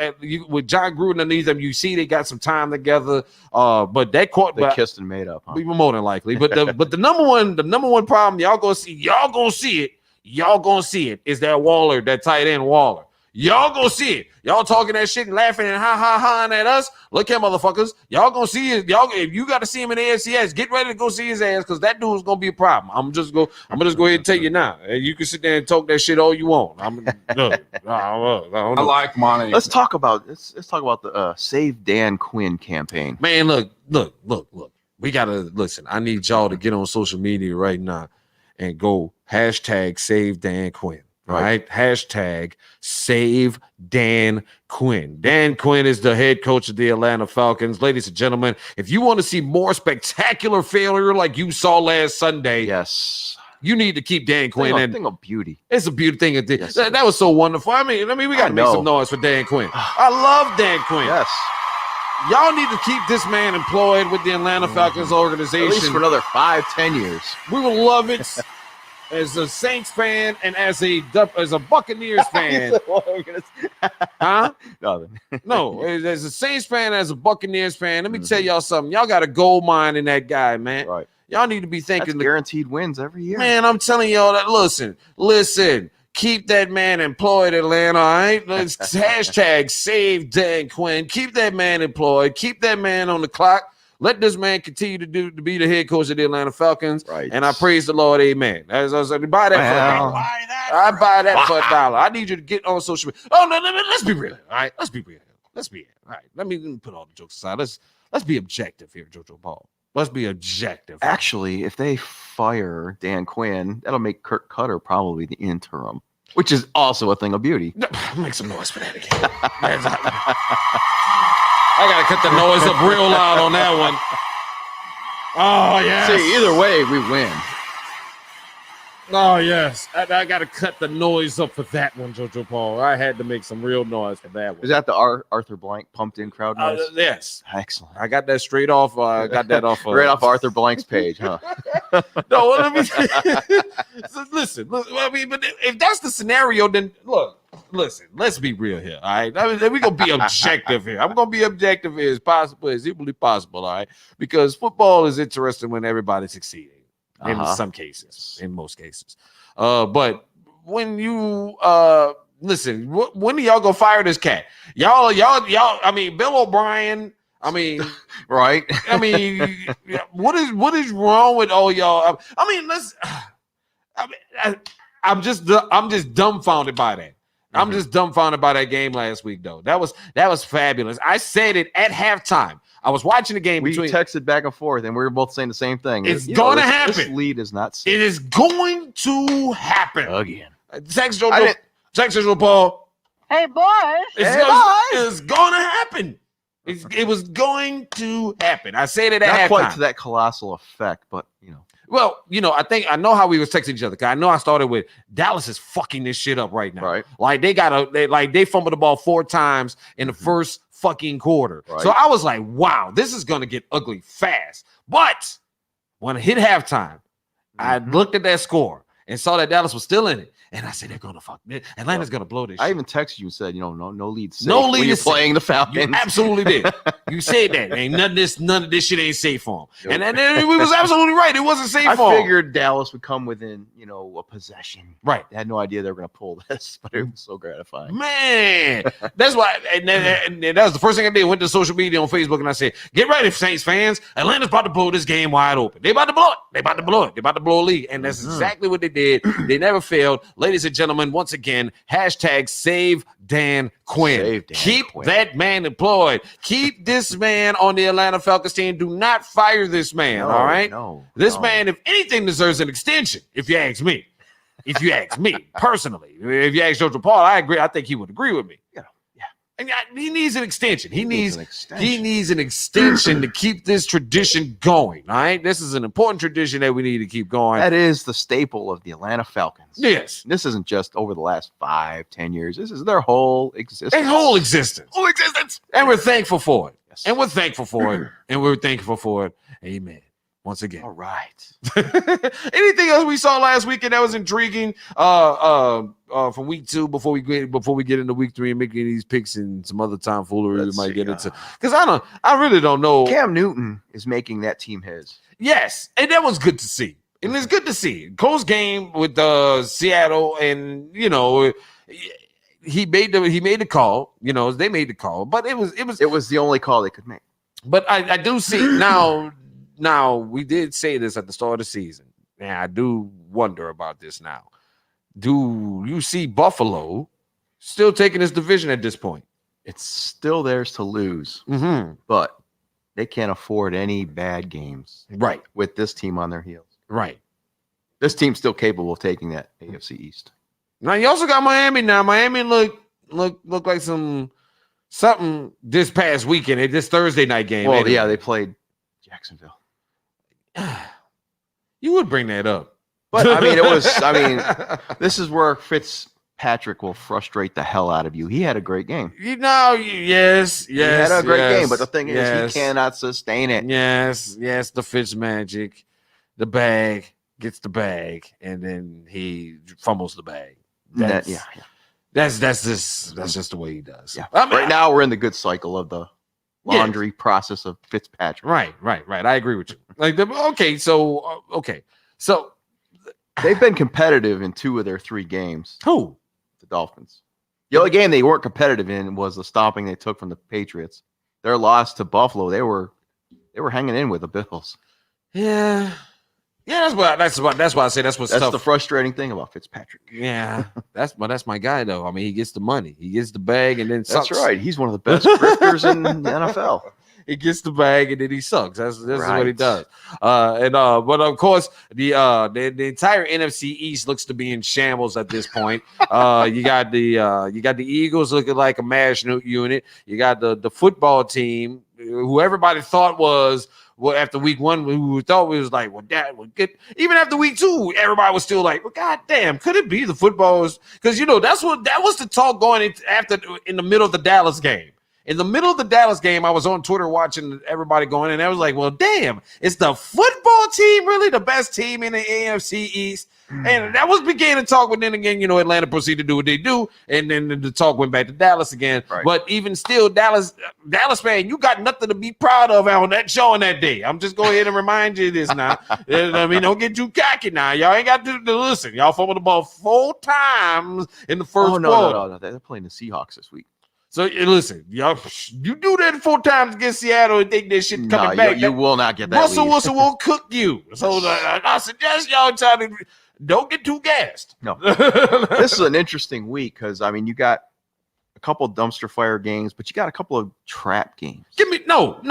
Speaker 1: with John Gruden underneath them. You see, they got some time together. But that court
Speaker 2: they kissed and made up. Huh?
Speaker 1: More than likely. But the number one problem y'all gonna see it is that Waller, that tight end Waller. Y'all gonna see it. Y'all talking that shit and laughing and ha at us. Look here, motherfuckers. Y'all gonna see it. Y'all, if you got to see him in the AFCS, get ready to go see his ass because that dude's gonna be a problem. I'm gonna just go ahead and tell you now. And you can sit there and talk that shit all you want. I
Speaker 4: like money.
Speaker 2: Let's talk about the Save Dan Quinn campaign.
Speaker 1: Man, look. We gotta listen. I need y'all to get on social media right now and go #Save Dan Quinn. Right? #Save Dan Quinn. Dan Quinn is the head coach of the Atlanta Falcons. Ladies and gentlemen, if you want to see more spectacular failure like you saw last Sunday,
Speaker 2: yes,
Speaker 1: you need to keep Dan Quinn.
Speaker 2: Thing of beauty.
Speaker 1: It's a beauty thing. Yes, that was so wonderful. I mean, we got to make some noise for Dan Quinn. I love Dan Quinn.
Speaker 2: Yes.
Speaker 1: Y'all need to keep this man employed with the Atlanta Falcons organization.
Speaker 2: At least for another 5-10 years.
Speaker 1: We would love it as a Saints fan and as a Buccaneers fan. Huh?
Speaker 2: Nothing.
Speaker 1: No, as a Saints fan, as a Buccaneers fan, let me tell y'all something. Y'all got a gold mine in that guy, man.
Speaker 2: Right.
Speaker 1: Y'all need to be thinking.
Speaker 2: That's guaranteed wins every year.
Speaker 1: Man, I'm telling y'all that. Listen. Keep that man employed, Atlanta. All right? Let's hashtag save Dan Quinn. Keep that man employed. Keep that man on the clock. Let this man continue to be the head coach of the Atlanta Falcons.
Speaker 2: Right.
Speaker 1: And I praise the Lord. Amen. As I said, buy that for $1. I buy that for $1. I need you to get on social media. Oh no, let's be real. All right, let's be real. All right. Let me put all the jokes aside. Let's be objective here, JoJo Paul. Let's be objective.
Speaker 2: Actually, if they fire Dan Quinn, that'll make Kirk Cutter probably the interim, which is also a thing of beauty.
Speaker 1: Make some noise for that again. I gotta cut the noise up real loud on that one. Oh yes.
Speaker 2: See, either way, we win.
Speaker 1: Oh yes. I gotta cut the noise up for that one, JoJo Paul. I had to make some real noise for that one.
Speaker 2: Is that the Arthur Blank pumped in crowd noise?
Speaker 1: Yes.
Speaker 2: Excellent.
Speaker 1: I got that straight off. I got that off
Speaker 2: right off Arthur Blank's page, huh?
Speaker 1: No, let me listen. I mean, but if that's the scenario, then listen. Let's be real here. All right, we're gonna be objective here. I'm gonna be objective here as possible, as equally possible. All right, because football is interesting when everybody's succeeding. In some cases, in most cases. But when you listen, when are y'all gonna fire this cat? Y'all, I mean, Bill O'Brien, I mean,
Speaker 2: right.
Speaker 1: I mean, what is wrong with all y'all? I mean, I'm just dumbfounded by that. I'm just dumbfounded by that game last week, though. That was fabulous. I said it at halftime. I was watching the game.
Speaker 2: We texted back and forth, and we were both saying the same thing.
Speaker 1: It's going to happen.
Speaker 2: This lead is not safe.
Speaker 1: It is going to happen
Speaker 2: again.
Speaker 1: Text JoJo Paul.
Speaker 3: Hey, boys.
Speaker 1: It's going to happen. It was going to happen. I said it at halftime.
Speaker 2: Not quite to that colossal effect, but
Speaker 1: Well, I know how we was texting each other. Cause I know I started with Dallas is fucking this shit up right now.
Speaker 2: Right.
Speaker 1: Like they fumbled the ball 4 times in the first fucking quarter.
Speaker 2: Right.
Speaker 1: So I was like, wow, this is gonna get ugly fast. But when it hit halftime, I looked at that score and saw that Dallas was still in it. And I said, they're gonna fuck it. Atlanta's gonna blow this shit.
Speaker 2: I even texted you and said, no lead safe.
Speaker 1: No lead
Speaker 2: is playing the Falcons.
Speaker 1: You absolutely did. You said that. Ain't none of this shit ain't safe for him. And we was absolutely right. It wasn't safe for him.
Speaker 2: I figured Dallas would come within, a possession.
Speaker 1: Right.
Speaker 2: I had no idea they were gonna pull this, but it was so gratifying.
Speaker 1: Man, that's why. And that was the first thing I did. Went to social media on Facebook and I said, "Get ready, Saints fans. Atlanta's about to blow this game wide open. They about to blow it. They about to blow it. They about to blow a lead." And that's exactly what they did. They never failed. Ladies and gentlemen, once again, hashtag save Dan Quinn. Keep that man employed. Keep this man on the Atlanta Falcons team. Do not fire this man. All right. This man, if anything, deserves an extension. If you ask me. If you ask me personally, if you ask JoJo Paul, I agree. I think he would agree with me. Yeah. And he needs an extension. He needs an extension to keep this tradition going. All right. This is an important tradition that we need to keep going.
Speaker 2: That is the staple of the Atlanta Falcons.
Speaker 1: Yes.
Speaker 2: This isn't just over the last 5-10 years. This is their whole existence.
Speaker 1: Their whole existence. And we're thankful for it.
Speaker 2: Yes.
Speaker 1: And we're thankful for it. And we're thankful for it. Amen. Once again.
Speaker 2: All right.
Speaker 1: Anything else we saw last weekend that was intriguing from week 2 before we get into week 3 and making these picks and some other tomfoolery we might get into? Because I really don't know.
Speaker 2: Cam Newton is making that team his.
Speaker 1: Yes, and that was good to see. And it's good to see. Close game with Seattle, and he made the call. They made the call, but it was
Speaker 2: the only call they could make.
Speaker 1: But I do see now. Now, we did say this at the start of the season, and I do wonder about this now. Do you see Buffalo still taking this division at this point?
Speaker 2: It's still theirs to lose, but they can't afford any bad games.
Speaker 1: Right.
Speaker 2: With this team on their heels.
Speaker 1: Right.
Speaker 2: This team's still capable of taking that AFC East.
Speaker 1: Now, you also got Miami now. Miami look like something this past weekend, this Thursday night game.
Speaker 2: Well, yeah, they played Jacksonville.
Speaker 1: You would bring that up.
Speaker 2: But, this is where Fitz Fitzpatrick will frustrate the hell out of you. He had a great game.
Speaker 1: Yes.
Speaker 2: He had a great game, but the thing is, he cannot sustain it.
Speaker 1: Yes, the Fitz magic, the bag gets the bag, and then he fumbles the bag. That's just the way he does.
Speaker 2: Yeah. Right now, we're in the good cycle of the laundry process of Fitzpatrick.
Speaker 1: Right. I agree with you. So
Speaker 2: they've been competitive in 2 of their 3 games.
Speaker 1: Who?
Speaker 2: The Dolphins. The only game they weren't competitive in was the stomping they took from the Patriots. Their loss to Buffalo, they were hanging in with the Bills.
Speaker 1: Yeah. That's why I say that's what's tough.
Speaker 2: That's the frustrating thing about Fitzpatrick.
Speaker 1: Yeah, that's my guy though. I mean, he gets the money, he gets the bag, and then sucks.
Speaker 2: That's right. He's one of the best grifters in the NFL.
Speaker 1: He gets the bag and then he sucks. This is what he does. But of course, the entire NFC East looks to be in shambles at this point. You got the Eagles looking like a mashed unit. You got the football team, who everybody thought was. Well, after week 1, we thought we was like, well, that would get. Even after week 2, everybody was still like, well, goddamn, could it be the footballers? Because that was the talk going in the middle of the Dallas game. In the middle of the Dallas game, I was on Twitter watching everybody going, and I was like, well, damn, is the football team really the best team in the AFC East? And that was beginning to talk, but then again, Atlanta proceeded to do what they do, and then the talk went back to Dallas again.
Speaker 2: Right.
Speaker 1: But even still, Dallas fan, you got nothing to be proud of on that show on that day. I'm just going ahead and remind you of this now. I mean, don't get too cocky now. Y'all ain't got to listen. Y'all fumbled the ball 4 times in the first quarter.
Speaker 2: No. They're playing the Seahawks this week.
Speaker 1: So listen, y'all, you do that 4 times against Seattle and think this shit coming back.
Speaker 2: You will not get that.
Speaker 1: Russell Wilson will cook you. So I suggest y'all try to don't get too gassed.
Speaker 2: No, this is an interesting week because you got a couple dumpster fire games, but you got a couple of trap games.
Speaker 1: Give me no.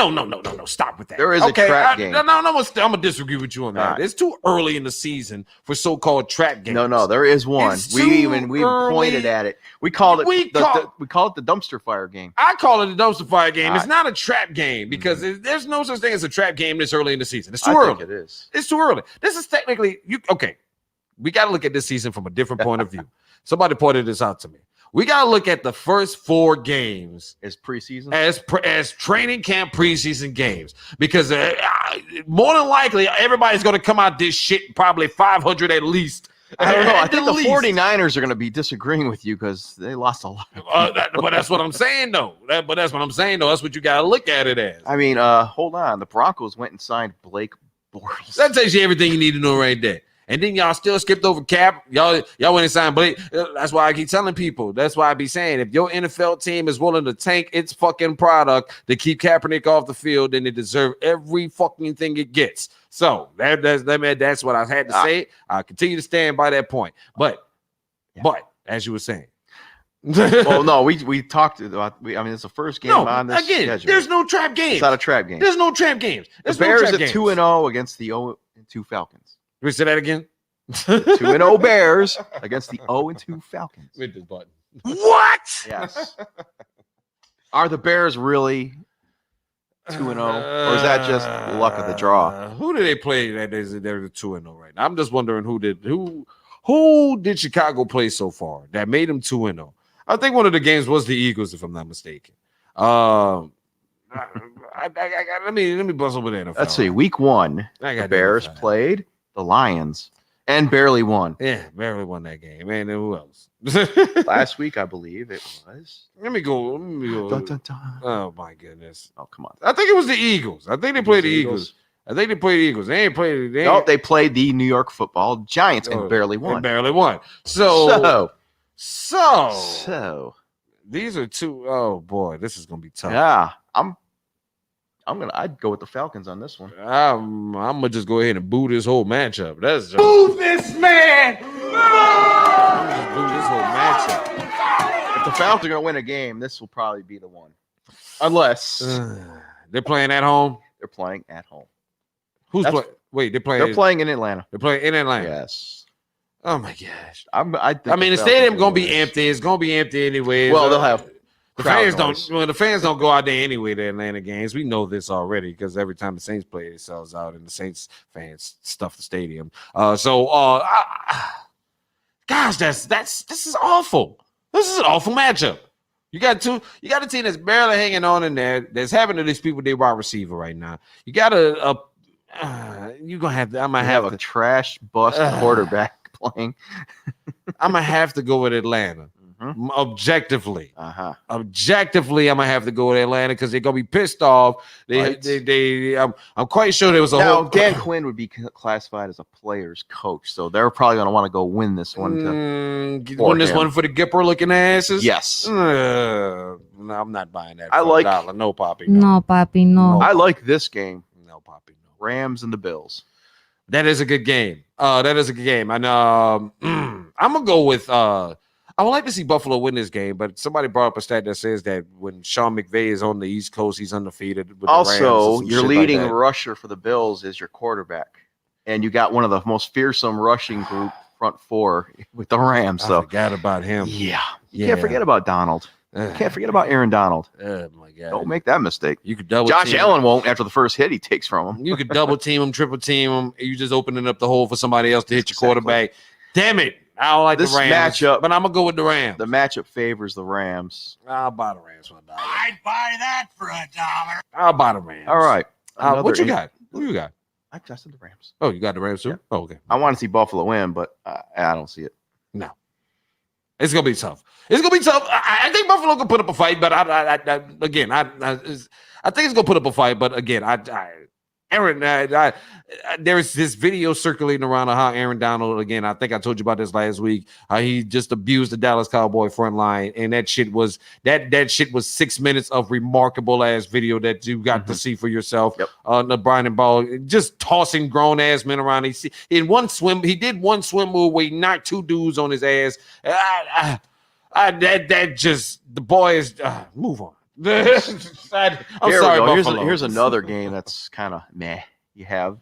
Speaker 1: Stop with that.
Speaker 2: There is a trap game.
Speaker 1: I'm gonna disagree with you on that. Right. It's too early in the season for so-called trap games.
Speaker 2: No, there is one. We pointed at it. We called it the dumpster fire game.
Speaker 1: I call it the dumpster fire game. It's not a trap game because there's no such thing as a trap game this early in the season. It's too early.
Speaker 2: I think it is.
Speaker 1: It's too early. This is technically we got to look at this season from a different point of view. Somebody pointed this out to me. We got to look at the first 4 games
Speaker 2: as preseason,
Speaker 1: as training camp preseason games, because more than likely everybody's going to come out this shit probably 500 at least.
Speaker 2: I don't know. I think the 49ers are going to be disagreeing with you because they lost a lot.
Speaker 1: But that's what I'm saying, though. That's what you got to look at it as.
Speaker 2: I mean, hold on. The Broncos went and signed Blake Bortles.
Speaker 1: That tells you everything you need to know right there. And then y'all still skipped over Cap. Y'all went and signed Blake. That's why I keep telling people. That's why I be saying, if your NFL team is willing to tank its fucking product to keep Kaepernick off the field, then they deserve every fucking thing it gets. So that's what I had to say. I continue to stand by that point. But as you were saying.
Speaker 2: Well, no, we talked about. It's the first game on this schedule.
Speaker 1: There's no trap game.
Speaker 2: It's not a trap game.
Speaker 1: There's no trap games.
Speaker 2: The Bears at 2-0 against the 0-2 Falcons.
Speaker 1: Can we say that again?
Speaker 2: 2-0 Bears against the 0-2 Falcons.
Speaker 1: With this button. What?
Speaker 2: Yes. Are the Bears really 2-0, or is that just luck of the draw?
Speaker 1: Who did they play that they're 2-0 right now? I'm just wondering who did Chicago play so far that made them 2-0? I think one of the games was the Eagles, if I'm not mistaken. Let me bust over there.
Speaker 2: Let's see. Week 1, the Bears played the Lions and barely won.
Speaker 1: Yeah, barely won that game. Man, then who else?
Speaker 2: Last week, I believe it was.
Speaker 1: Let me go.
Speaker 2: Dun, dun, dun.
Speaker 1: Oh my goodness!
Speaker 2: Oh, come on.
Speaker 1: I think it was the Eagles. I think they played the Eagles. They played.
Speaker 2: They played the New York Football Giants and barely won.
Speaker 1: So these are 2. Oh boy, this is gonna be tough.
Speaker 2: Yeah, I'd go with the Falcons on this one.
Speaker 1: I'm gonna just go ahead and boo this whole matchup.
Speaker 3: Boo this man!
Speaker 1: Boo this whole matchup.
Speaker 2: If the Falcons are gonna win a game, this will probably be the one. Unless
Speaker 1: they're playing at home.
Speaker 2: They're playing at home.
Speaker 1: Who's playing? Wait, they're
Speaker 2: playing in Atlanta.
Speaker 1: They're playing in Atlanta.
Speaker 2: Yes.
Speaker 1: Oh my gosh.
Speaker 2: The
Speaker 1: stadium's gonna be empty. It's gonna be empty anyway.
Speaker 2: Well, they'll have.
Speaker 1: The fans don't go out there anyway to Atlanta games. We know this already because every time the Saints play, it sells out and the Saints fans stuff the stadium. God gosh, this is awful. This is an awful matchup. You got a team that's barely hanging on in there. That's having to these people they wide receiver right now. You got you're gonna have to. I might have
Speaker 2: a trash bust quarterback playing.
Speaker 1: I'm gonna have to go with Atlanta. Objectively, objectively, I'm gonna have to go with Atlanta because they're gonna be pissed off. I'm quite sure there was a whole.
Speaker 2: Dan Quinn would be classified as a player's coach, so they're probably gonna want to go win this one.
Speaker 1: Win this one for the Gipper looking asses.
Speaker 2: Yes.
Speaker 1: No, I'm not buying that.
Speaker 2: I like
Speaker 1: $1. No, Poppy.
Speaker 4: No, Poppy. No.
Speaker 2: I like this game.
Speaker 1: No, Poppy. No.
Speaker 2: Rams and the Bills.
Speaker 1: That is a good game. That is a good game. And I'm gonna go with. I would like to see Buffalo win this game, but somebody brought up a stat that says that when Sean McVay is on the East Coast, he's undefeated. With
Speaker 2: Also,
Speaker 1: the Rams
Speaker 2: your leading rusher for the Bills is your quarterback, and you got one of the most fearsome rushing group front four with the Rams. So
Speaker 1: I forgot about him.
Speaker 2: Yeah, you can't forget about Donald. You can't forget about Aaron Donald.
Speaker 1: Oh my God!
Speaker 2: Don't make that mistake.
Speaker 1: You could double.
Speaker 2: Josh Allen won't after the first hit he takes from him.
Speaker 1: You could double team him, triple team him. You just opening up the hole for somebody else to hit your quarterback. Damn it! I don't like
Speaker 2: this
Speaker 1: the Rams
Speaker 2: matchup,
Speaker 1: but I'm gonna go with the Rams.
Speaker 2: The matchup favors the Rams.
Speaker 1: I'll buy the Rams for $1.
Speaker 5: I'd buy that for $1.
Speaker 1: I'll buy the Rams.
Speaker 2: All right.
Speaker 1: What you got? Who you got?
Speaker 2: I said the Rams.
Speaker 1: Oh, you got the Rams too?
Speaker 2: Yeah.
Speaker 1: Oh, okay.
Speaker 2: I want to see Buffalo win, but I don't see it.
Speaker 1: No. It's gonna be tough. It's gonna be tough. I think Buffalo can put up a fight, but I think it's gonna put up a fight. But again, Aaron, there is this video circulating around of how Aaron Donald, again, I think I told you about this last week, how he just abused the Dallas Cowboy front line, and that shit was 6 minutes of remarkable ass video that you got to see for yourself.
Speaker 2: Yep.
Speaker 1: The Brian and Ball just tossing grown ass men around. He did one swim move where he knocked two dudes on his ass. The boy is move on. I'm sorry, Buffalo.
Speaker 2: Here's another game that's kind of meh. You have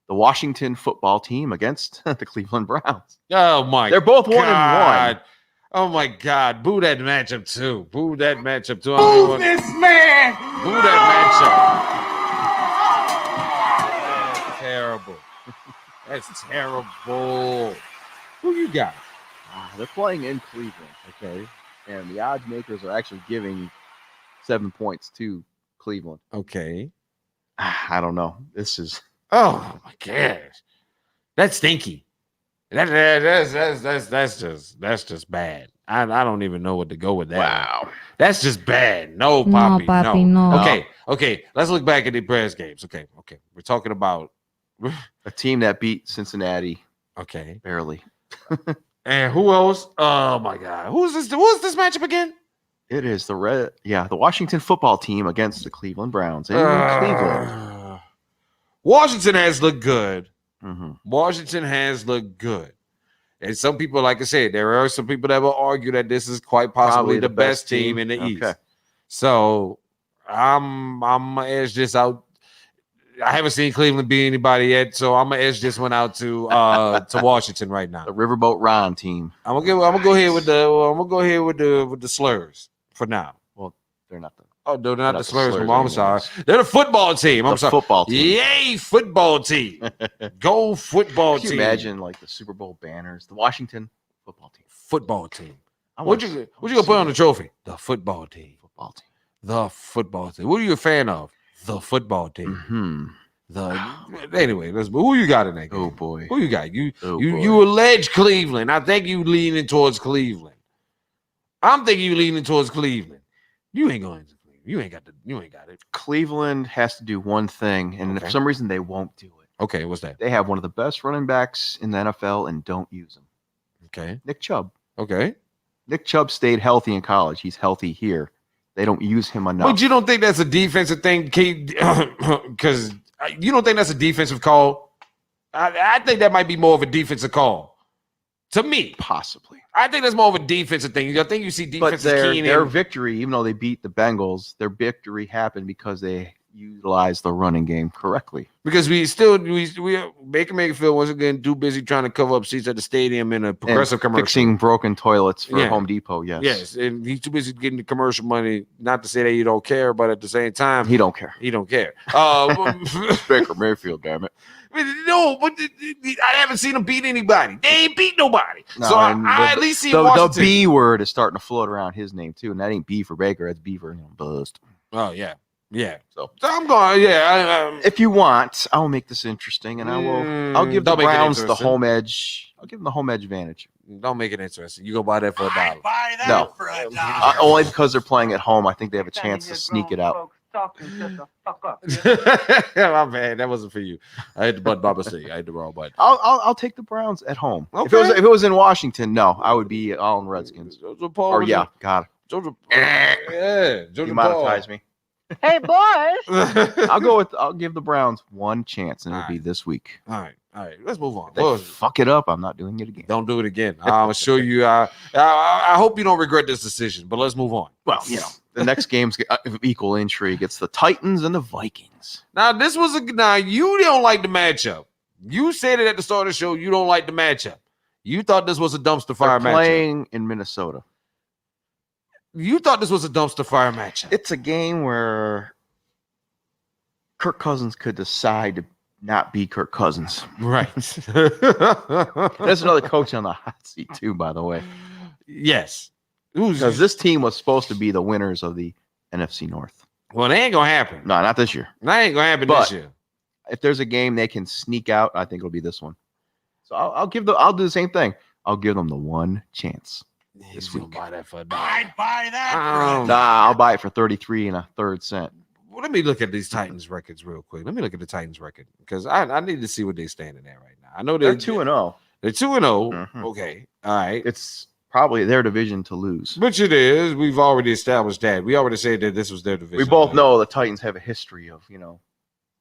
Speaker 2: the Washington football team against the Cleveland Browns.
Speaker 1: Oh my!
Speaker 2: They're both 1-1.
Speaker 1: Oh my God! Boo that matchup too. Boo that matchup too.
Speaker 3: Boo this man!
Speaker 1: Boo that matchup. That's terrible. That's terrible. Who you got?
Speaker 2: They're playing in Cleveland, okay, and the odds makers are actually giving 7 points to Cleveland.
Speaker 1: Okay.
Speaker 2: I don't know. This is
Speaker 1: oh my gosh. That's stinky. That's just bad. I don't even know what to go with that.
Speaker 2: Wow.
Speaker 1: That's just bad. No, Poppy.
Speaker 4: No, Poppy, no.
Speaker 1: Okay. Let's look back at the press games. Okay. We're talking about
Speaker 2: a team that beat Cincinnati.
Speaker 1: Okay.
Speaker 2: Barely.
Speaker 1: And who else? Oh my God. Who's this matchup again?
Speaker 2: It is the Washington football team against the Cleveland Browns in Cleveland.
Speaker 1: Washington has looked good.
Speaker 2: Mm-hmm.
Speaker 1: Washington has looked good. And some people, like I said, there are some people that will argue that this is quite possibly the best team in the East. So I'm gonna edge this out. I haven't seen Cleveland beat anybody yet, so I'm gonna edge this one out to Washington right now.
Speaker 2: The Riverboat Ron team.
Speaker 1: I'm gonna go ahead with the slurs for now.
Speaker 2: Well, they're not the.
Speaker 1: Oh, no, they're not the slurs. I'm sorry. They're the football team. I'm sorry.
Speaker 2: Football team.
Speaker 1: Yay, football team. Go football team.
Speaker 2: Can you imagine like the Super Bowl banners? The Washington football team.
Speaker 1: Football team. What you gonna put on the trophy? The football team.
Speaker 2: Football team.
Speaker 1: The football team. What are you a fan of? The football team. Anyway, who you got in that game?
Speaker 2: Oh boy.
Speaker 1: Who you got? You allege Cleveland. I think you leaning towards Cleveland. I'm thinking you leaning towards Cleveland. You ain't going to Cleveland. You ain't got it.
Speaker 2: Cleveland has to do one thing, and for some reason they won't do it.
Speaker 1: Okay, what's that?
Speaker 2: They have one of the best running backs in the NFL and don't use him.
Speaker 1: Okay.
Speaker 2: Nick Chubb.
Speaker 1: Okay.
Speaker 2: Nick Chubb stayed healthy in college. He's healthy here. They don't use him enough.
Speaker 1: But you don't think that's a defensive thing, because you don't think that's a defensive call? I think that might be more of a defensive call. To me.
Speaker 2: Possibly.
Speaker 1: I think that's more of a defensive thing. I think you see defensive
Speaker 2: But their victory, even though they beat the Bengals, their victory happened because they utilize the running game correctly.
Speaker 1: Because we Baker Mayfield once again too busy trying to cover up seats at the stadium in a progressive
Speaker 2: And
Speaker 1: commercial.
Speaker 2: fixing broken toilets for
Speaker 1: Yeah.
Speaker 2: Home Depot.
Speaker 1: Yes, and he's too busy getting the commercial money. Not to say that you don't care, but at the same time,
Speaker 2: He don't care.
Speaker 1: he don't care.
Speaker 2: Baker Mayfield, damn it.
Speaker 1: No, but I haven't seen him beat anybody. They ain't beat nobody.
Speaker 2: No,
Speaker 1: so
Speaker 2: and
Speaker 1: I at least see
Speaker 2: the
Speaker 1: Washington.
Speaker 2: B word is starting to float around his name too, and that ain't B for Baker. That's B for Bust.
Speaker 1: Oh yeah.
Speaker 2: So
Speaker 1: I'm going. Yeah.
Speaker 2: if you want, I'll make this interesting, and I'll give the
Speaker 1: Don't make it
Speaker 2: Browns the
Speaker 1: interesting.
Speaker 2: home edge. I'll give them the home edge advantage.
Speaker 1: Don't make it interesting. You go buy that for $1.
Speaker 5: I'd buy that
Speaker 2: No.
Speaker 5: for $1.
Speaker 2: Only because they're playing at home. I think they have a chance to sneak it out.
Speaker 3: Folks talking, shut the fuck up.
Speaker 1: My bad. That wasn't for you. I had the button by mistake. I had the wrong button.
Speaker 2: I'll take the Browns at home. If
Speaker 1: Okay.
Speaker 2: it was in Washington, no, I would be all in Redskins.
Speaker 1: Jojo Paul.
Speaker 2: Or yeah, God,
Speaker 1: Jojo. Yeah. Jojo
Speaker 2: you
Speaker 1: Paul.
Speaker 2: monetize me.
Speaker 3: Hey, boys.
Speaker 2: I'll give the Browns one chance, and it'll be this week.
Speaker 1: All right. Let's move on.
Speaker 2: If they fuck it up, I'm not doing it again.
Speaker 1: Don't do it again. I'm sure you. I hope you don't regret this decision. But let's move on.
Speaker 2: Well, the next game's of equal intrigue. It's the Titans and the Vikings.
Speaker 1: Now this was now you don't like the matchup. You said it at the start of the show. You don't like the matchup. You thought this was a dumpster fire
Speaker 2: They're
Speaker 1: matchup.
Speaker 2: playing in Minnesota.
Speaker 1: You thought this was a dumpster fire matchup.
Speaker 2: It's a game where Kirk Cousins could decide to not be Kirk Cousins.
Speaker 1: Right.
Speaker 2: There's another coach on the hot seat too, by the way.
Speaker 1: Yes.
Speaker 2: Because this team was supposed to be the winners of the NFC North.
Speaker 1: Well, they ain't gonna happen.
Speaker 2: No, not this year.
Speaker 1: That ain't gonna happen
Speaker 2: But
Speaker 1: this year.
Speaker 2: If there's a game they can sneak out, I think it'll be this one. So I'll do the same thing. I'll give them the one chance.
Speaker 1: This
Speaker 2: This
Speaker 1: week.
Speaker 2: week.
Speaker 1: Buy that for $1.
Speaker 5: I'd buy that
Speaker 1: Um,
Speaker 5: for
Speaker 2: Nah, I'll buy it for 33 1/3 cents.
Speaker 1: Well, let me look at these Titans records real quick. Let me look at the Titans record because I need to see what they're standing at right now. I know
Speaker 2: They're 2-0.
Speaker 1: They're 2-0.
Speaker 2: Mhm.
Speaker 1: Okay. All right.
Speaker 2: It's probably their division to lose.
Speaker 1: Which it is. We've already established that. We already said that this was their division.
Speaker 2: We both know the Titans have a history of,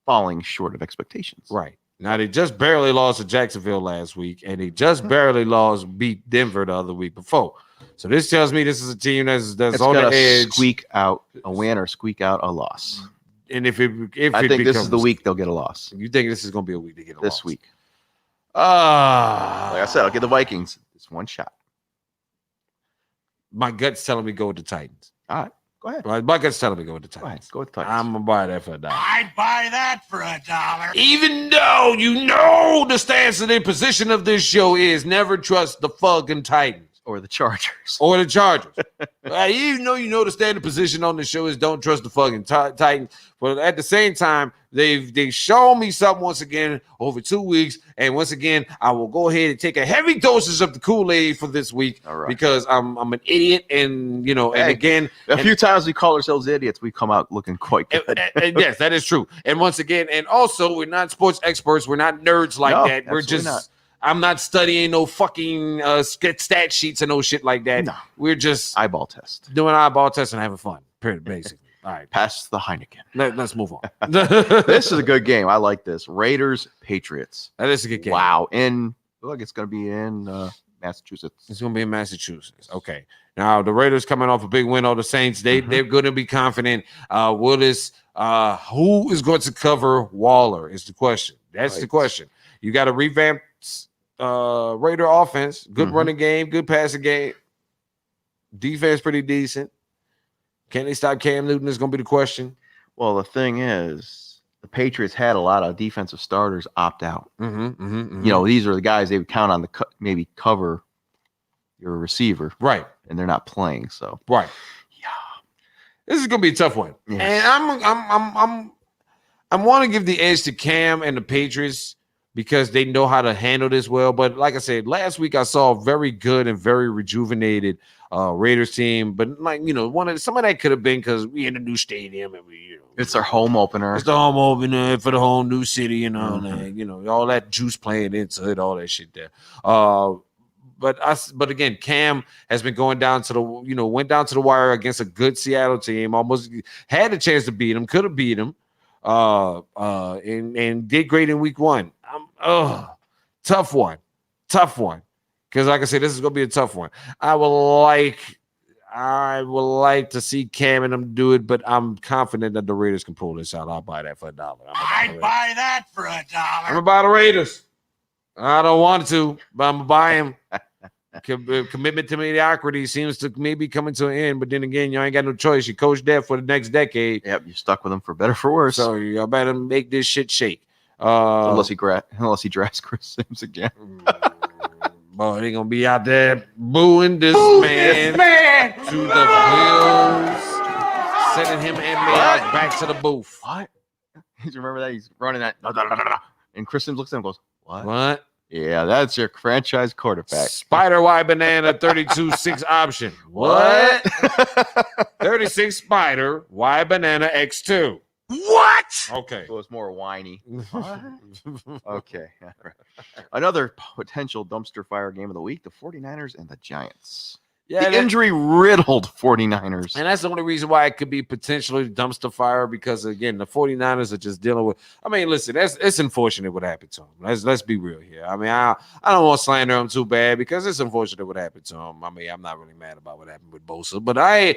Speaker 2: falling short of expectations.
Speaker 1: Right. Now they just barely lost to Jacksonville last week, and they just
Speaker 2: Mm-hmm.
Speaker 1: barely beat Denver the other week before. So this tells me this is a team that's
Speaker 2: It's
Speaker 1: on the
Speaker 2: gonna
Speaker 1: edge.
Speaker 2: squeak out a win or squeak out a loss.
Speaker 1: And if
Speaker 2: I think this is the week they'll get a loss.
Speaker 1: You think this is going to be a week to get a
Speaker 2: This
Speaker 1: loss?
Speaker 2: week.
Speaker 1: Like
Speaker 2: Like I said, I'll give the Vikings this one shot.
Speaker 1: my gut's telling me go with the Titans.
Speaker 2: All right, go ahead.
Speaker 1: My gut's telling me go with the
Speaker 2: Go ahead.
Speaker 1: Titans.
Speaker 2: Go with the Titans.
Speaker 1: I'm gonna buy that for $1.
Speaker 5: I'd buy that for $1.
Speaker 1: Even though you know the stance and the position of this show is never trust the fucking Titans
Speaker 2: or the Chargers.
Speaker 1: or the Chargers. Even though you know the standard position on the show is don't trust the fucking Titans, but at the same time they've shown me something once again over 2 weeks, and once again I will go ahead and take a heavy dosage of the Kool-Aid for this week.
Speaker 2: All right.
Speaker 1: Because I'm an idiot, and and
Speaker 2: Hey,
Speaker 1: again
Speaker 2: A few times we call ourselves idiots, we come out looking quite good.
Speaker 1: and yes, that is true. And once again, and also, we're not sports experts. We're not nerds like
Speaker 2: No,
Speaker 1: that. We're
Speaker 2: absolutely
Speaker 1: just.
Speaker 2: not.
Speaker 1: I'm not studying no fucking stat sheets and no shit like that.
Speaker 2: No.
Speaker 1: We're just
Speaker 2: Eyeball test.
Speaker 1: doing eyeball tests and having fun. Pretty basically. All right,
Speaker 2: Pass the Heineken.
Speaker 1: let's move on.
Speaker 2: This is a good game. I like this. Raiders, Patriots.
Speaker 1: That is a good game.
Speaker 2: Wow. Look, it's going to be in Massachusetts.
Speaker 1: It's gonna be in Massachusetts. Okay. Now the Raiders coming off a big win over the Saints. They're going to be confident. Who is going to cover Waller is the question. That's the
Speaker 2: Right.
Speaker 1: question. You got to revamp Raider offense. Good
Speaker 2: Mhm.
Speaker 1: running game. Good passing game. Defense pretty decent. Can they stop Cam Newton is going to be the question.
Speaker 2: Well, the thing is, the Patriots had a lot of defensive starters opt out. These are the guys they would count on to maybe cover your receiver,
Speaker 1: Right.
Speaker 2: and they're not playing. So,
Speaker 1: Right.
Speaker 2: yeah.
Speaker 1: This is going to be a tough one.
Speaker 2: Yes.
Speaker 1: And I want to give the edge to Cam and the Patriots because they know how to handle this well. But like I said, last week I saw a very good and very rejuvenated Raiders team. But some of that could have been because we in a new stadium and
Speaker 2: It's our home opener.
Speaker 1: it's the home opener for the whole new city and all
Speaker 2: Mhm.
Speaker 1: that. All that juice playing into it, all that shit there. But again, Cam has been going down to went down to the wire against a good Seattle team. Almost had a chance to beat him, could have beat him. And did great in week 1. Tough one. Because like I said, this is gonna be a tough one. I I would like to see Cam and them do it, but I'm confident that the Raiders can pull this out. I'll buy that for $1.
Speaker 5: I'd buy that for $1.
Speaker 1: I'm gonna buy the Raiders. I don't want to, but I'm gonna buy him. Commitment to mediocrity seems to maybe coming to an end, but then again, you ain't got no choice. You coach that for the next decade.
Speaker 2: Yep, you're stuck with him for better or for worse.
Speaker 1: So you better make this shit shake.
Speaker 2: Unless he drafts Chris Sims again.
Speaker 1: Boy, they gonna be out there booing this man to the hills, sending him and Mayock back to the booth.
Speaker 2: What? You remember that? He's running that. And Chris Sims looks at him and goes, what?
Speaker 1: What?
Speaker 2: Yeah, that's your franchise quarterback.
Speaker 1: Spider Y Banana 32-6 option. What? 36 Spider Y Banana X2.
Speaker 5: What?
Speaker 1: Okay.
Speaker 2: So it's more whiny. Okay. All right. Another potential dumpster fire game of the week, the 49ers and the Giants.
Speaker 1: Yeah,
Speaker 2: the injury-riddled 49ers.
Speaker 1: And that's the only reason why it could be potentially dumpster fire because, again, the 49ers are just dealing with – I mean, listen, it's unfortunate what happened to them. Let's be real here. I mean, I don't want to slander them too bad because it's unfortunate what happened to them. I mean, I'm not really mad about what happened with Bosa, but I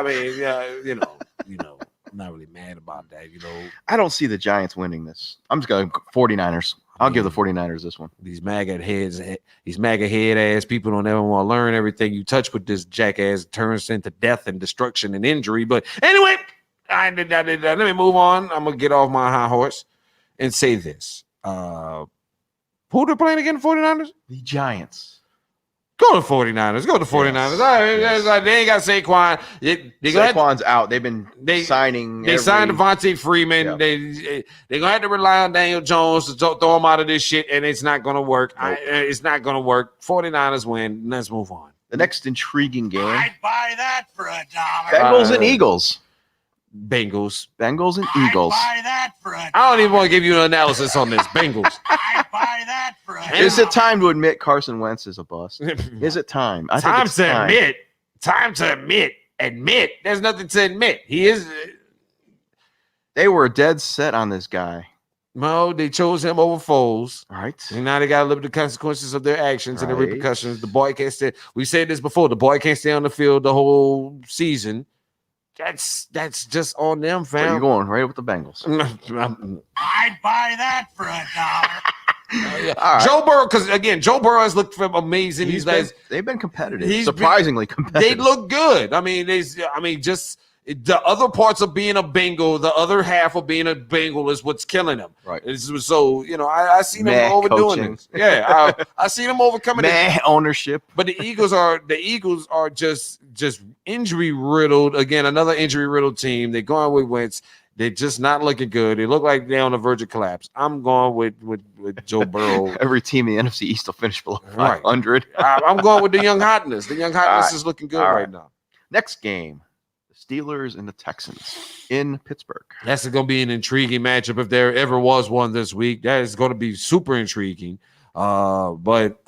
Speaker 1: mean, you know, I'm not really mad about that, you know.
Speaker 2: I don't see the Giants winning this. I'm just going 49ers. I'll give the 49ers this one.
Speaker 1: These MAGA head ass people don't ever want to learn everything you touch with this jackass turns into death and destruction and injury. But anyway, let me move on. I'm gonna get off my high horse and say this. Who they're playing again, 49ers?
Speaker 2: The Giants.
Speaker 1: Go to 49ers. Go to 49ers.
Speaker 2: Yes.
Speaker 1: All right, yes. They ain't got Saquon.
Speaker 2: Saquon's out. They've been signing.
Speaker 1: They signed Devontae Freeman.
Speaker 2: Yep.
Speaker 1: They're going to have to rely on Daniel Jones to throw him out of this shit, and it's not going to work.
Speaker 2: Nope.
Speaker 1: It's not going to work. 49ers win. Let's move on.
Speaker 2: The next intriguing game.
Speaker 5: I'd buy that for $1.
Speaker 2: Bengals and Eagles.
Speaker 1: Bengals.
Speaker 2: Bengals and Eagles.
Speaker 5: I'd buy that for $1.
Speaker 1: I don't even want to give you an analysis on this. Bengals.
Speaker 5: I'd buy that for $1.
Speaker 2: Is it time to admit Carson Wentz is a bust? Is it time? I think
Speaker 1: Time
Speaker 2: it's
Speaker 1: to
Speaker 2: time.
Speaker 1: admit. Time to admit. Admit. There's nothing to admit. He is.
Speaker 2: They were dead set on this guy.
Speaker 1: No, they chose him over Foles.
Speaker 2: All right.
Speaker 1: And now they got to live with the consequences of their actions and the
Speaker 2: Right.
Speaker 1: repercussions. The boy can't stay. We said this before. The boy can't stay on the field the whole season. That's just on them,
Speaker 2: So you're
Speaker 1: fam.
Speaker 2: going right with the Bengals.
Speaker 5: I'd buy that for $1.
Speaker 2: All right.
Speaker 1: Joe Burrow, because again, Joe Burrow has looked amazing.
Speaker 2: They've been competitive.
Speaker 1: He's
Speaker 2: Surprisingly
Speaker 1: They
Speaker 2: competitive.
Speaker 1: look good. I mean, just the other parts of being a Bengal, the other half of being a Bengal is what's killing them.
Speaker 2: Right.
Speaker 1: So, I see them
Speaker 2: Meh
Speaker 1: overdoing
Speaker 2: coaching.
Speaker 1: this. Yeah, I see them overcoming it.
Speaker 2: Man, ownership.
Speaker 1: But the Eagles are just injury riddled. Again, another injury riddled team. They're going with Wentz. They're just not looking good. They look like they're on the verge of collapse. I'm going with Joe Burrow.
Speaker 2: Every team in the NFC East will finish below
Speaker 1: Right.
Speaker 2: 500.
Speaker 1: I'm going with the young hotness. The young hotness
Speaker 2: right.
Speaker 1: is looking good
Speaker 2: All
Speaker 1: right
Speaker 2: right.
Speaker 1: now.
Speaker 2: Next game, the Steelers and the Texans in Pittsburgh.
Speaker 1: That's going to be an intriguing matchup if there ever was one this week. That is going to be super intriguing. But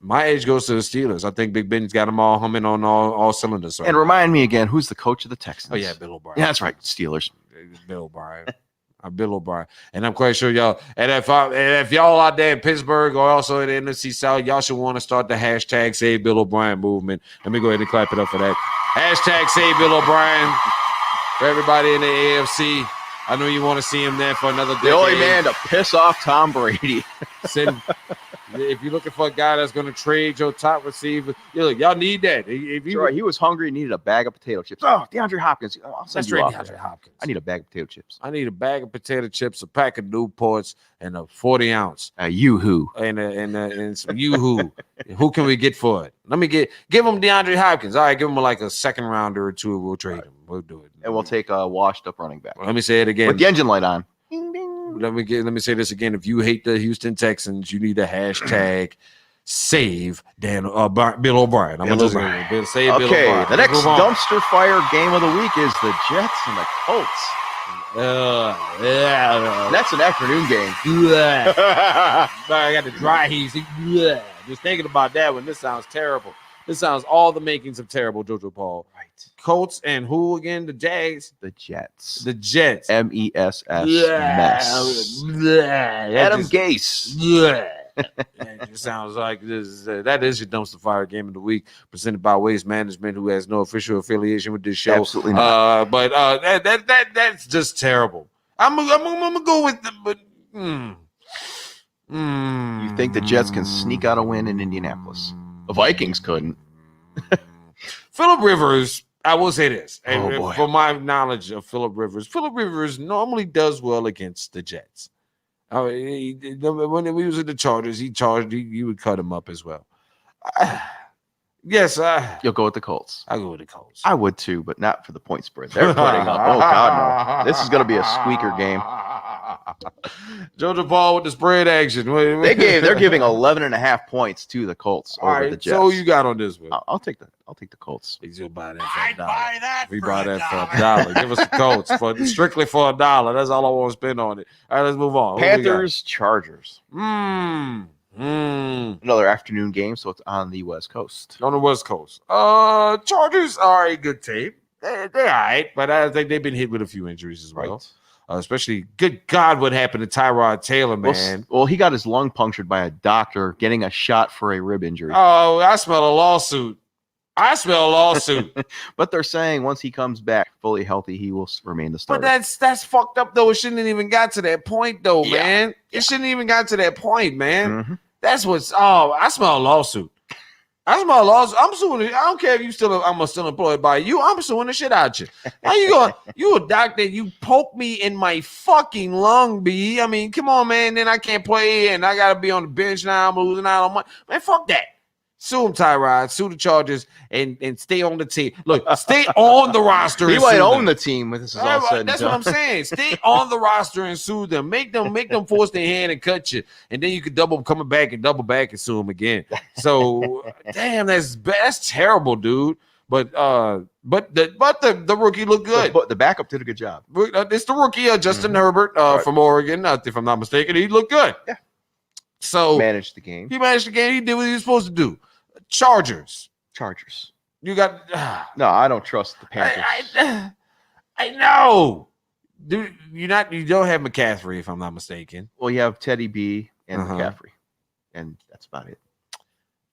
Speaker 1: my edge goes to the Steelers. I think Big Ben's got them all humming on all cylinders. Right
Speaker 2: And
Speaker 1: now.
Speaker 2: remind me again, who's the coach of the Texans?
Speaker 1: Oh, yeah, Bill O'Brien.
Speaker 2: Yeah, that's right. Steelers.
Speaker 1: Bill O'Brien. Bill O'Brien. And I'm quite sure y'all, and if y'all out there in Pittsburgh or also in the NFC South, y'all should want to start the hashtag Save Bill O'Brien movement. Let me go ahead and clap it up for that. Hashtag Save Bill O'Brien for everybody in the AFC. I know you want to see him there for another decade.
Speaker 2: The only man to piss off Tom Brady.
Speaker 1: If you're looking for a guy that's going to trade your top receiver, y'all need that. If
Speaker 2: That's
Speaker 1: you
Speaker 2: right. He was hungry and needed a bag of potato chips. Oh, DeAndre Hopkins. I'll send
Speaker 1: that's
Speaker 2: you
Speaker 1: right,
Speaker 2: off
Speaker 1: DeAndre
Speaker 2: there.
Speaker 1: Hopkins.
Speaker 2: I need a bag of potato chips.
Speaker 1: I need a bag of potato chips, a pack of Newports, and a 40 ounce.
Speaker 2: Yoo-hoo.
Speaker 1: And some Yoo-hoo. Who can we get for it? Let me give him DeAndre Hopkins. All right, give him like a second rounder or two. We'll trade him. We'll do it.
Speaker 2: And we'll take a washed-up running back.
Speaker 1: Let me say it again.
Speaker 2: With the engine light on.
Speaker 1: Let me say this again. If you hate the Houston Texans, you need a hashtag save Bill O'Brien. I'm just going to say Bill
Speaker 2: Okay,
Speaker 1: O'Brien.
Speaker 2: the next
Speaker 1: Move on.
Speaker 2: dumpster fire game of the week is the Jets and the Colts. That's an afternoon game.
Speaker 1: I got the dry heat. Just thinking about that one. This sounds terrible. This sounds all the makings of terrible, Jojo Paul.
Speaker 2: Right.
Speaker 1: Colts and who again? The Jags.
Speaker 2: The Jets.
Speaker 1: The Jets.
Speaker 2: MESS mess. Adam
Speaker 1: Adam
Speaker 2: Gase.
Speaker 1: It just sounds like this. That is your dumpster fire game of the week, presented by Waste Management, who has no official affiliation with this show.
Speaker 2: Absolutely not.
Speaker 1: But that's just terrible. I'm gonna go with the. But
Speaker 2: You think the Jets can sneak out a win in Indianapolis? The Vikings couldn't.
Speaker 1: Phillip Rivers. I will say this,
Speaker 2: Oh, boy.
Speaker 1: from my knowledge of Phillip Rivers normally does well against the Jets. When he was at the Chargers, he would cut him up as well. Yes,
Speaker 2: You'll go with the Colts.
Speaker 1: I go with the Colts.
Speaker 2: I would too, but not for the point spread. They're putting up. Oh God, no! This is going to be a squeaker game.
Speaker 1: Georgia Paul with the spread action.
Speaker 2: They're giving 11.5 points to the Colts
Speaker 1: All
Speaker 2: over
Speaker 1: right,
Speaker 2: the Jets.
Speaker 1: so you got on this one.
Speaker 2: I'll take the Colts.
Speaker 1: You'll buy that
Speaker 5: I'd
Speaker 1: for $1.
Speaker 5: buy that
Speaker 1: We
Speaker 5: for
Speaker 1: buy
Speaker 5: a
Speaker 1: that for
Speaker 5: dollar.
Speaker 1: $1. Give us the Colts strictly for $1. That's all I want to spend on it. All right, let's move on. Who we got?
Speaker 2: Panthers, Chargers. Another afternoon game, so it's on the West Coast.
Speaker 1: On the West Coast. Chargers are a good team. They're all right, but I think they've been hit with a few injuries as well. Especially, good God, what happened to Tyrod Taylor, man?
Speaker 2: Well, he got his lung punctured by a doctor getting a shot for a rib injury.
Speaker 1: Oh, I smell a lawsuit.
Speaker 2: But they're saying once he comes back fully healthy, he will remain the starter.
Speaker 1: But that's fucked up, though. It shouldn't have even got to that point, though,
Speaker 2: Yeah.
Speaker 1: man. It shouldn't even got to that point, man.
Speaker 2: Mhm.
Speaker 1: That's what's. Oh, I smell a lawsuit. I'm suing. I don't care if I'm still employed by you. I'm suing the shit out you. How you going? You a doctor? You poke me in my fucking lung, B. I mean, come on, man. Then I can't play, and I gotta be on the bench now. I'm losing out on money. Man, fuck that. Sue him, Tyrod. Sue the Chargers, and stay on the team. Look, stay on the roster.
Speaker 2: He
Speaker 1: and
Speaker 2: might
Speaker 1: sue
Speaker 2: own
Speaker 1: them.
Speaker 2: the team when this is all said and
Speaker 1: That's
Speaker 2: done.
Speaker 1: what I'm saying. Stay on the roster and sue them. Make them force their hand and cut you, and then you could double back and sue them again. So, damn, that's terrible, dude. But the rookie looked good.
Speaker 2: But the backup did a good job.
Speaker 1: It's the rookie, Justin Herbert
Speaker 2: Right.
Speaker 1: from Oregon. If I'm not mistaken, he looked good.
Speaker 2: Yeah.
Speaker 1: So
Speaker 2: Managed the game.
Speaker 1: he managed the game. He did what he was supposed to do. Chargers. You got.
Speaker 2: No, I don't trust the Panthers.
Speaker 1: I know. Dude, you don't have McCaffrey, if I'm not mistaken.
Speaker 2: Well, you have Teddy B and
Speaker 1: Uh-huh.
Speaker 2: McCaffrey, and that's about it.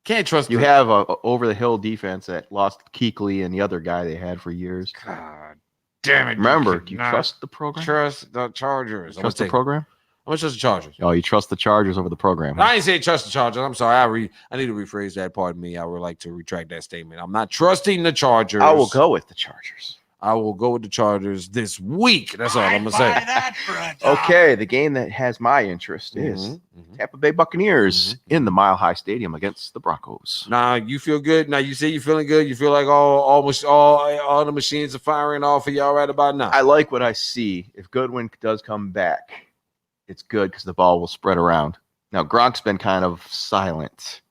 Speaker 1: Can't trust
Speaker 2: You have a over the hill defense that lost Kuechly and the other guy they had for years.
Speaker 1: God damn it.
Speaker 2: Remember, do you trust the program?
Speaker 1: Trust the Chargers.
Speaker 2: Trust the program?
Speaker 1: I'm gonna trust the Chargers.
Speaker 2: Oh, you trust the Chargers over the program?
Speaker 1: I ain't say trust the Chargers. I'm sorry. I need to rephrase that. Pardon me. I would like to retract that statement. I'm not trusting the Chargers.
Speaker 2: I will go with the Chargers.
Speaker 1: I will go with the Chargers this week. That's all I'm gonna
Speaker 5: Buy
Speaker 1: say.
Speaker 5: that for a dollar.
Speaker 2: Okay, the game that has my interest is
Speaker 1: Mhm.
Speaker 2: Tampa Bay Buccaneers in the Mile High Stadium against the Broncos.
Speaker 1: Now you feel good. Now you say you're feeling good. You feel like all the machines are firing off for y'all right about now.
Speaker 2: I like what I see. If Goodwin does come back, it's good because the ball will spread around. Now, Gronk's been kind of silent.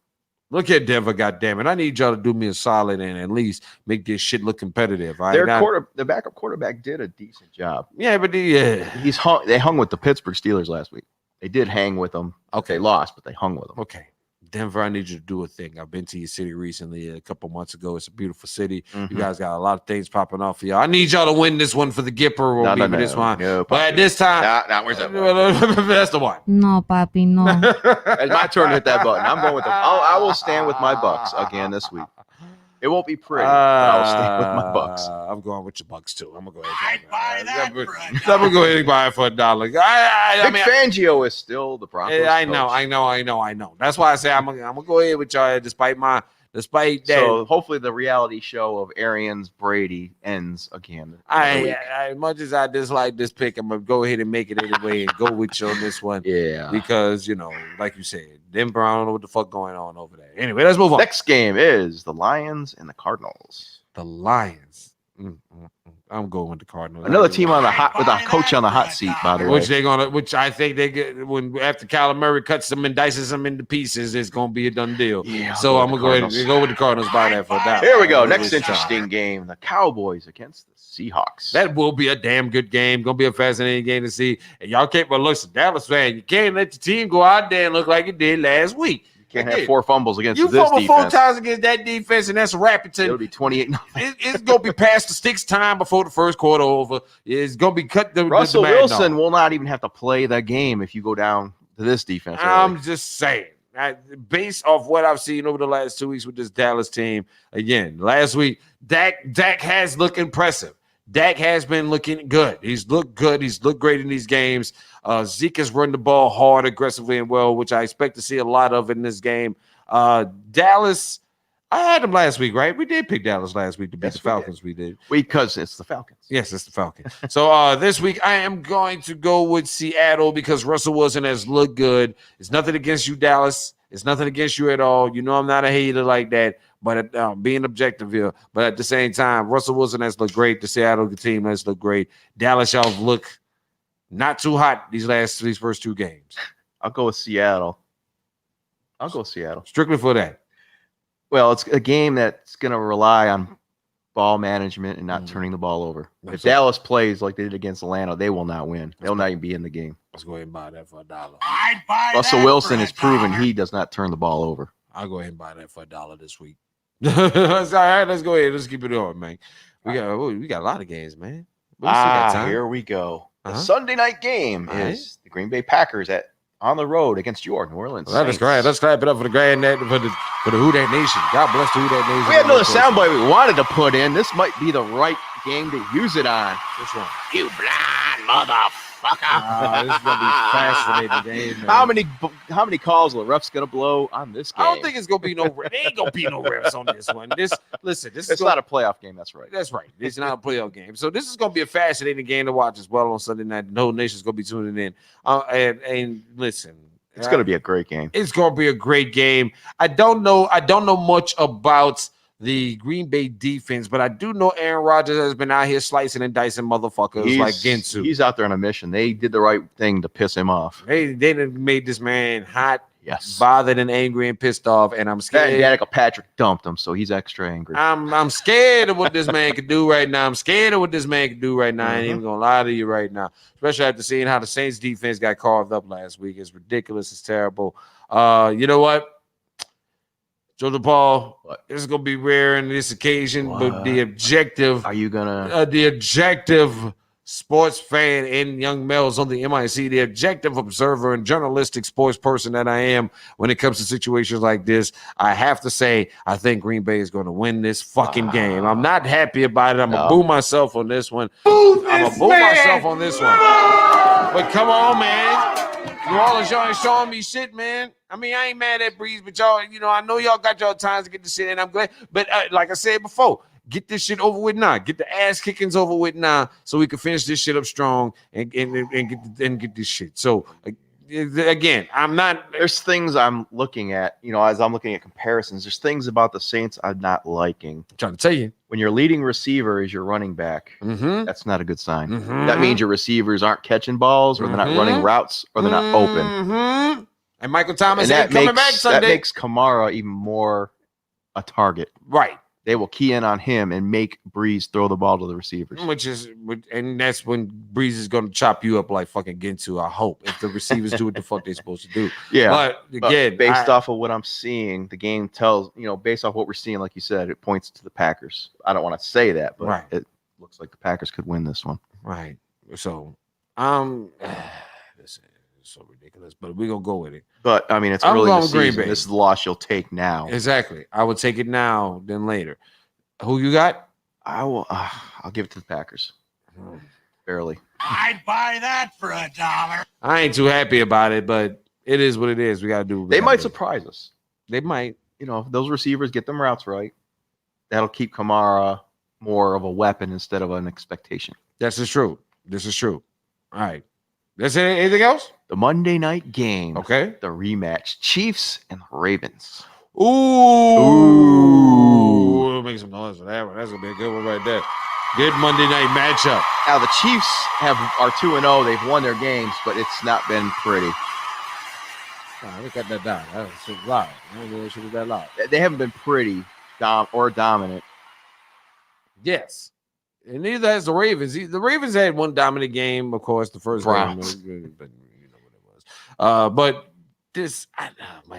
Speaker 1: Look at Denver, goddammit. I need y'all to do me a solid and at least make this shit look competitive. All right?
Speaker 2: The backup quarterback did a decent job.
Speaker 1: Yeah, but
Speaker 2: They hung with the Pittsburgh Steelers last week. They did hang with them.
Speaker 1: Okay.
Speaker 2: They lost, but they hung with them.
Speaker 1: Okay. Denver, I need you to do a thing. I've been to your city recently a couple months ago. It's a beautiful city.
Speaker 2: Mhm.
Speaker 1: You guys got a lot of things popping off for y'all. I need y'all to win this one for the Gipper or maybe this one.
Speaker 2: No,
Speaker 1: But at this time,
Speaker 2: where's that?
Speaker 1: that's the one.
Speaker 4: No, papi, no.
Speaker 2: It's my turn to hit that button. I'm going with them. I will stand with my Bucks again this week. It won't be pretty, but I'll stand with my Bucks.
Speaker 1: I'm going with your Bucks too. I'm gonna go
Speaker 5: I'd
Speaker 1: ahead.
Speaker 5: buy that for a
Speaker 1: I'm
Speaker 5: dollar.
Speaker 1: gonna go ahead and buy it for $1. I
Speaker 2: Vic Fangio is still the Broncos.
Speaker 1: I know.
Speaker 2: coach.
Speaker 1: That's why I say I'm gonna go ahead with y'all, despite that.
Speaker 2: So hopefully the reality show of Arians Brady ends again.
Speaker 1: I as much as I dislike this pick, I'm gonna go ahead and make it anyway and go with you on this one.
Speaker 2: Yeah.
Speaker 1: Because like you said, Denver, I don't know what the fuck going on over there. Anyway, let's move on.
Speaker 2: Next game is the Lions and the Cardinals.
Speaker 1: The Lions. I'm going with the Cardinals.
Speaker 2: Another team on the hot with a coach on the hot seat, by the way.
Speaker 1: Which I think they get after Kyler Murray cuts them and dices them into pieces, it's gonna be a done deal.
Speaker 2: Yeah,
Speaker 1: So I'm gonna go ahead
Speaker 2: Cardinals.
Speaker 1: and go with the Cardinals by that for $1.
Speaker 2: Here we go.
Speaker 1: This
Speaker 2: Next
Speaker 1: time.
Speaker 2: interesting game: the Cowboys against the Seahawks.
Speaker 1: That will be a damn good game. Gonna be a fascinating game to see. And y'all can't but listen, Dallas fan, you can't let the team go out there and look like it did last week.
Speaker 2: Can't have 4 fumbles against
Speaker 1: You
Speaker 2: this
Speaker 1: fumbled 4
Speaker 2: defense.
Speaker 1: times against that defense, and that's
Speaker 2: It'll
Speaker 1: Rapperton.
Speaker 2: be 28-0.
Speaker 1: It's gonna be past the sticks time before the first quarter over. It's gonna be cut.
Speaker 2: Russell Wilson will not even have to play the game if you go down to this defense.
Speaker 1: I'm just saying. based off what I've seen over the last 2 weeks with this Dallas team, again, last week, Dak has looked impressive. Dak has been looking good. He's looked good. He's looked great in these games. Zeke has run the ball hard, aggressively, and well, which I expect to see a lot of in this game. Dallas, I had them last week, right? We did pick Dallas last week to beat the Falcons. We did.
Speaker 2: Because it's the Falcons.
Speaker 1: Yes, it's the Falcons. So this week I am going to go with Seattle because Russell Wilson has looked good. It's nothing against you, Dallas. It's nothing against you at all. You know I'm not a hater like that, but being objective here. But at the same time, Russell Wilson has looked great. The Seattle team has looked great. Dallas, y'all look not too hot these first 2 games.
Speaker 2: I'll go with Seattle.
Speaker 1: Strictly for that.
Speaker 2: Well, it's a game that's going to rely on ball management and not turning the ball over. If Dallas plays like they did against Atlanta, they will not win. They'll not even be in the game.
Speaker 1: Let's go ahead and buy that for $1.
Speaker 5: I'd buy
Speaker 2: Russell
Speaker 5: that
Speaker 2: Wilson
Speaker 5: for
Speaker 2: has proven
Speaker 5: $1.
Speaker 2: he does not turn the ball over.
Speaker 1: I'll go ahead and buy that for $1 this week. All right, let's go ahead. Let's keep it on, man. We got a lot of games, man. We still got time.
Speaker 2: Here we go. The Sunday night game is the Green Bay Packers on the road against your New Orleans
Speaker 1: Well,
Speaker 2: Saints.
Speaker 1: let's clap it up for the Grand for the Who Dat Nation. God bless the Who Dat Nation.
Speaker 2: We had another soundbite we wanted to put in. This might be the right game to use it on.
Speaker 1: Which one?
Speaker 5: You blind motherfucker.
Speaker 1: This is gonna be fascinating game, man.
Speaker 2: How many calls are the refs gonna blow on this game?
Speaker 1: I don't think it's gonna be no. There ain't gonna be no refs on this one. This
Speaker 2: it's
Speaker 1: is
Speaker 2: not a playoff game. That's right.
Speaker 1: That's right. It's not a playoff game. So this is gonna be a fascinating game to watch as well on Sunday night. The whole nation's gonna be tuning in. And listen.
Speaker 2: It's going to be a great game.
Speaker 1: It's going to be a great game. I don't know much about the Green Bay defense, but I do know Aaron Rodgers has been out here slicing and dicing motherfuckers like Ginsu.
Speaker 2: He's out there on a mission. They did the right thing to piss him off.
Speaker 1: They made this man hot,
Speaker 2: yes,
Speaker 1: bothered and angry and pissed off, and I'm scared.
Speaker 2: Danica Patrick dumped him, so he's extra angry.
Speaker 1: I'm scared of what this man could do right now. I ain't even gonna lie to you right now, especially after seeing how the Saints defense got carved up last week. It's ridiculous. It's terrible. You know what? Joe Paul, this is gonna be rare in this occasion, but the objective sports fan and young males on the MIC, the objective observer and journalistic sports person that I am when it comes to situations like this, I have to say I think Green Bay is going to win this fucking game. I'm not happy about it. I'm gonna boo myself on this one. But come on, man. New Orleans, y'all ain't showing me shit, man. I mean, I ain't mad at Breeze, but y'all, I know y'all got y'all times to get the shit, and I'm glad. But like I said before, get this shit over with now. Get the ass kickings over with now, so we can finish this shit up strong and get this shit. So again, I'm not.
Speaker 2: There's things I'm looking at, as I'm looking at comparisons. There's things about the Saints I'm not liking.
Speaker 1: I'm trying to tell you,
Speaker 2: when your leading receiver is your running back, that's not a good sign. That means your receivers aren't catching balls, or they're not running routes, or they're not open.
Speaker 1: And Michael Thomas ain't coming back Sunday.
Speaker 2: That makes Kamara even more a target.
Speaker 1: Right.
Speaker 2: They will key in on him and make Breeze throw the ball to the receivers.
Speaker 1: And that's when Breeze is going to chop you up like fucking Ginsu, I hope, if the receivers do what the fuck they're supposed to do.
Speaker 2: Yeah.
Speaker 1: But again,
Speaker 2: based off of what I'm seeing, the game tells, based off what we're seeing, like you said, it points to the Packers. I don't want to say that, but it looks like the Packers could win this one.
Speaker 1: Right. So, it's so ridiculous, but we're going to go with it.
Speaker 2: But, I mean, it's early in the season. This is the loss you'll take now.
Speaker 1: Exactly. I would take it now than later. Who you got?
Speaker 2: I'll give it to the Packers. Barely.
Speaker 5: I'd buy that for $1.
Speaker 1: I ain't too happy about it, but it is what it is. We got to do.
Speaker 2: They might surprise us.
Speaker 1: They might.
Speaker 2: If those receivers get them routes right, that'll keep Kamara more of a weapon instead of an expectation.
Speaker 1: This is true. All right. That's anything else?
Speaker 2: The Monday night game.
Speaker 1: Okay.
Speaker 2: The rematch. Chiefs and Ravens.
Speaker 1: Ooh. Make some noise for that one. That's going to be a good one right there. Good Monday night matchup.
Speaker 2: Now, the Chiefs are 2-0. They've won their games, but it's not been pretty.
Speaker 1: Look at that down. That was loud. I don't know if it was that loud.
Speaker 2: They haven't been pretty dominant.
Speaker 1: Yes. And neither has the Ravens. The Ravens had one dominant game, of course, the first game. But you know what it was. But this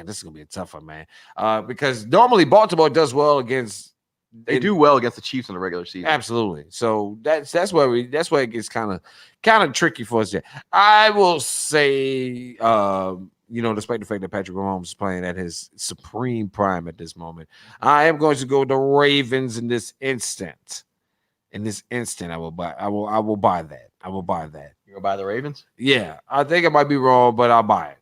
Speaker 1: is gonna be a tough one, man. Because normally Baltimore does well against.
Speaker 2: They do well against the Chiefs in the regular season.
Speaker 1: Absolutely. So that's where it gets kind of tricky for us. I will say despite the fact that Patrick Mahomes is playing at his supreme prime at this moment, I am going to go with the Ravens in this instant. In this instant, I will buy that. I will buy that.
Speaker 2: You go buy the Ravens?
Speaker 1: Yeah, I think I might be wrong, but I'll buy it.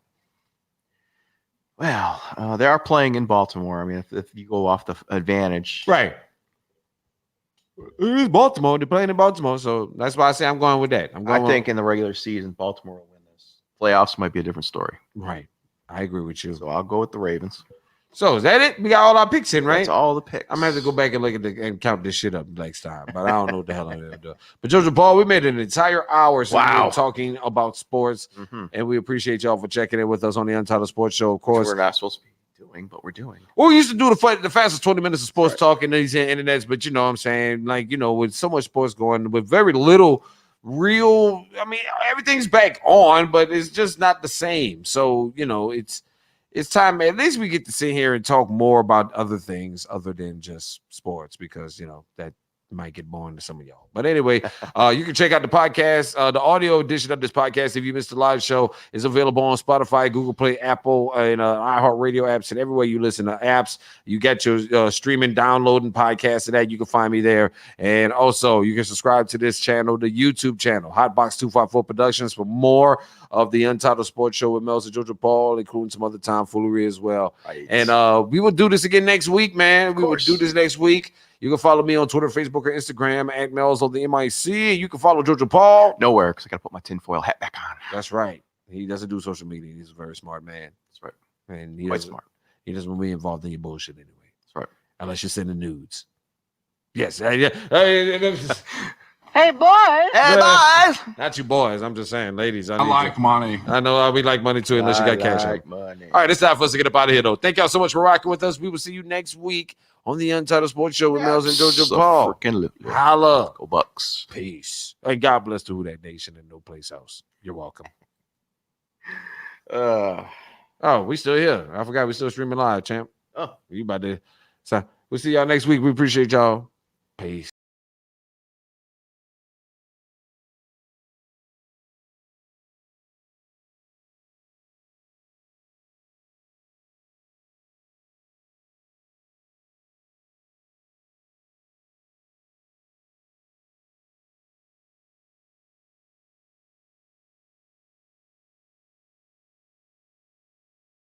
Speaker 2: Well, they are playing in Baltimore. I mean, if you go off the advantage,
Speaker 1: Right. It is Baltimore. They're playing in Baltimore, so that's why I say I'm going with that.
Speaker 2: I think in the regular season, Baltimore will win this. Playoffs might be a different story.
Speaker 1: Right. I agree with you.
Speaker 2: So I'll go with the Ravens.
Speaker 1: So is that it? We got all our picks in, right?
Speaker 2: That's all the picks.
Speaker 1: I'm gonna have to go back and look at and count this shit up next time, but I don't know what the hell I'm gonna do. But Jojo Paul, we made an entire hour since we were talking about sports, and we appreciate y'all for checking in with us on the Untitled Sports Show. Of course,
Speaker 2: we're not supposed to be doing, but we're doing.
Speaker 1: Well, we used to do the fastest 20 minutes of sports talk in these internets, but you know what I'm saying, like, with so much sports going, with very little real. I mean, everything's back on, but it's just not the same. So it's time. At least we get to sit here and talk more about other things other than just sports, because that might get boring to some of y'all. But anyway, you can check out the podcast. The audio edition of this podcast, if you missed the live show, is available on Spotify, Google Play, Apple, and iHeartRadio apps, and everywhere you listen to apps. You get your streaming, downloading podcasts of that. You can find me there. And also, you can subscribe to this channel, the YouTube channel, Hotbox 254 Productions, for more of the Untitled Sports Show with Mel's and Jojo Paul, including some other tomfoolery as well. Right. And we will do this again next week, man. We will do this next week. You can follow me on Twitter, Facebook, or Instagram at Mel's on the MIC. You can follow Jojo Paul.
Speaker 2: Nowhere, because I got to put my tinfoil hat back on.
Speaker 1: That's right. He doesn't do social media. He's a very smart man.
Speaker 2: That's right.
Speaker 1: And he
Speaker 2: quite smart.
Speaker 1: He doesn't want to be involved in your bullshit anyway.
Speaker 2: That's right.
Speaker 1: Unless you're sending nudes. Yes.
Speaker 3: Hey, boys.
Speaker 2: Hey, boys.
Speaker 1: Not you boys. I'm just saying, ladies.
Speaker 5: I like money.
Speaker 1: I know we like money too, unless you got cash out.
Speaker 2: Money.
Speaker 1: All right, it's time for us to get up out of here, though. Thank y'all so much for rocking with us. We will see you next week on the Untitled Sports Show with Mel's and Jojo Paul. Holla.
Speaker 2: Go Bucks.
Speaker 1: Peace. And God bless the Who That Nation and no place else. You're welcome. We still here. I forgot we still streaming live, champ.
Speaker 2: Oh.
Speaker 1: You about to. So we'll see y'all next week. We appreciate y'all. Peace.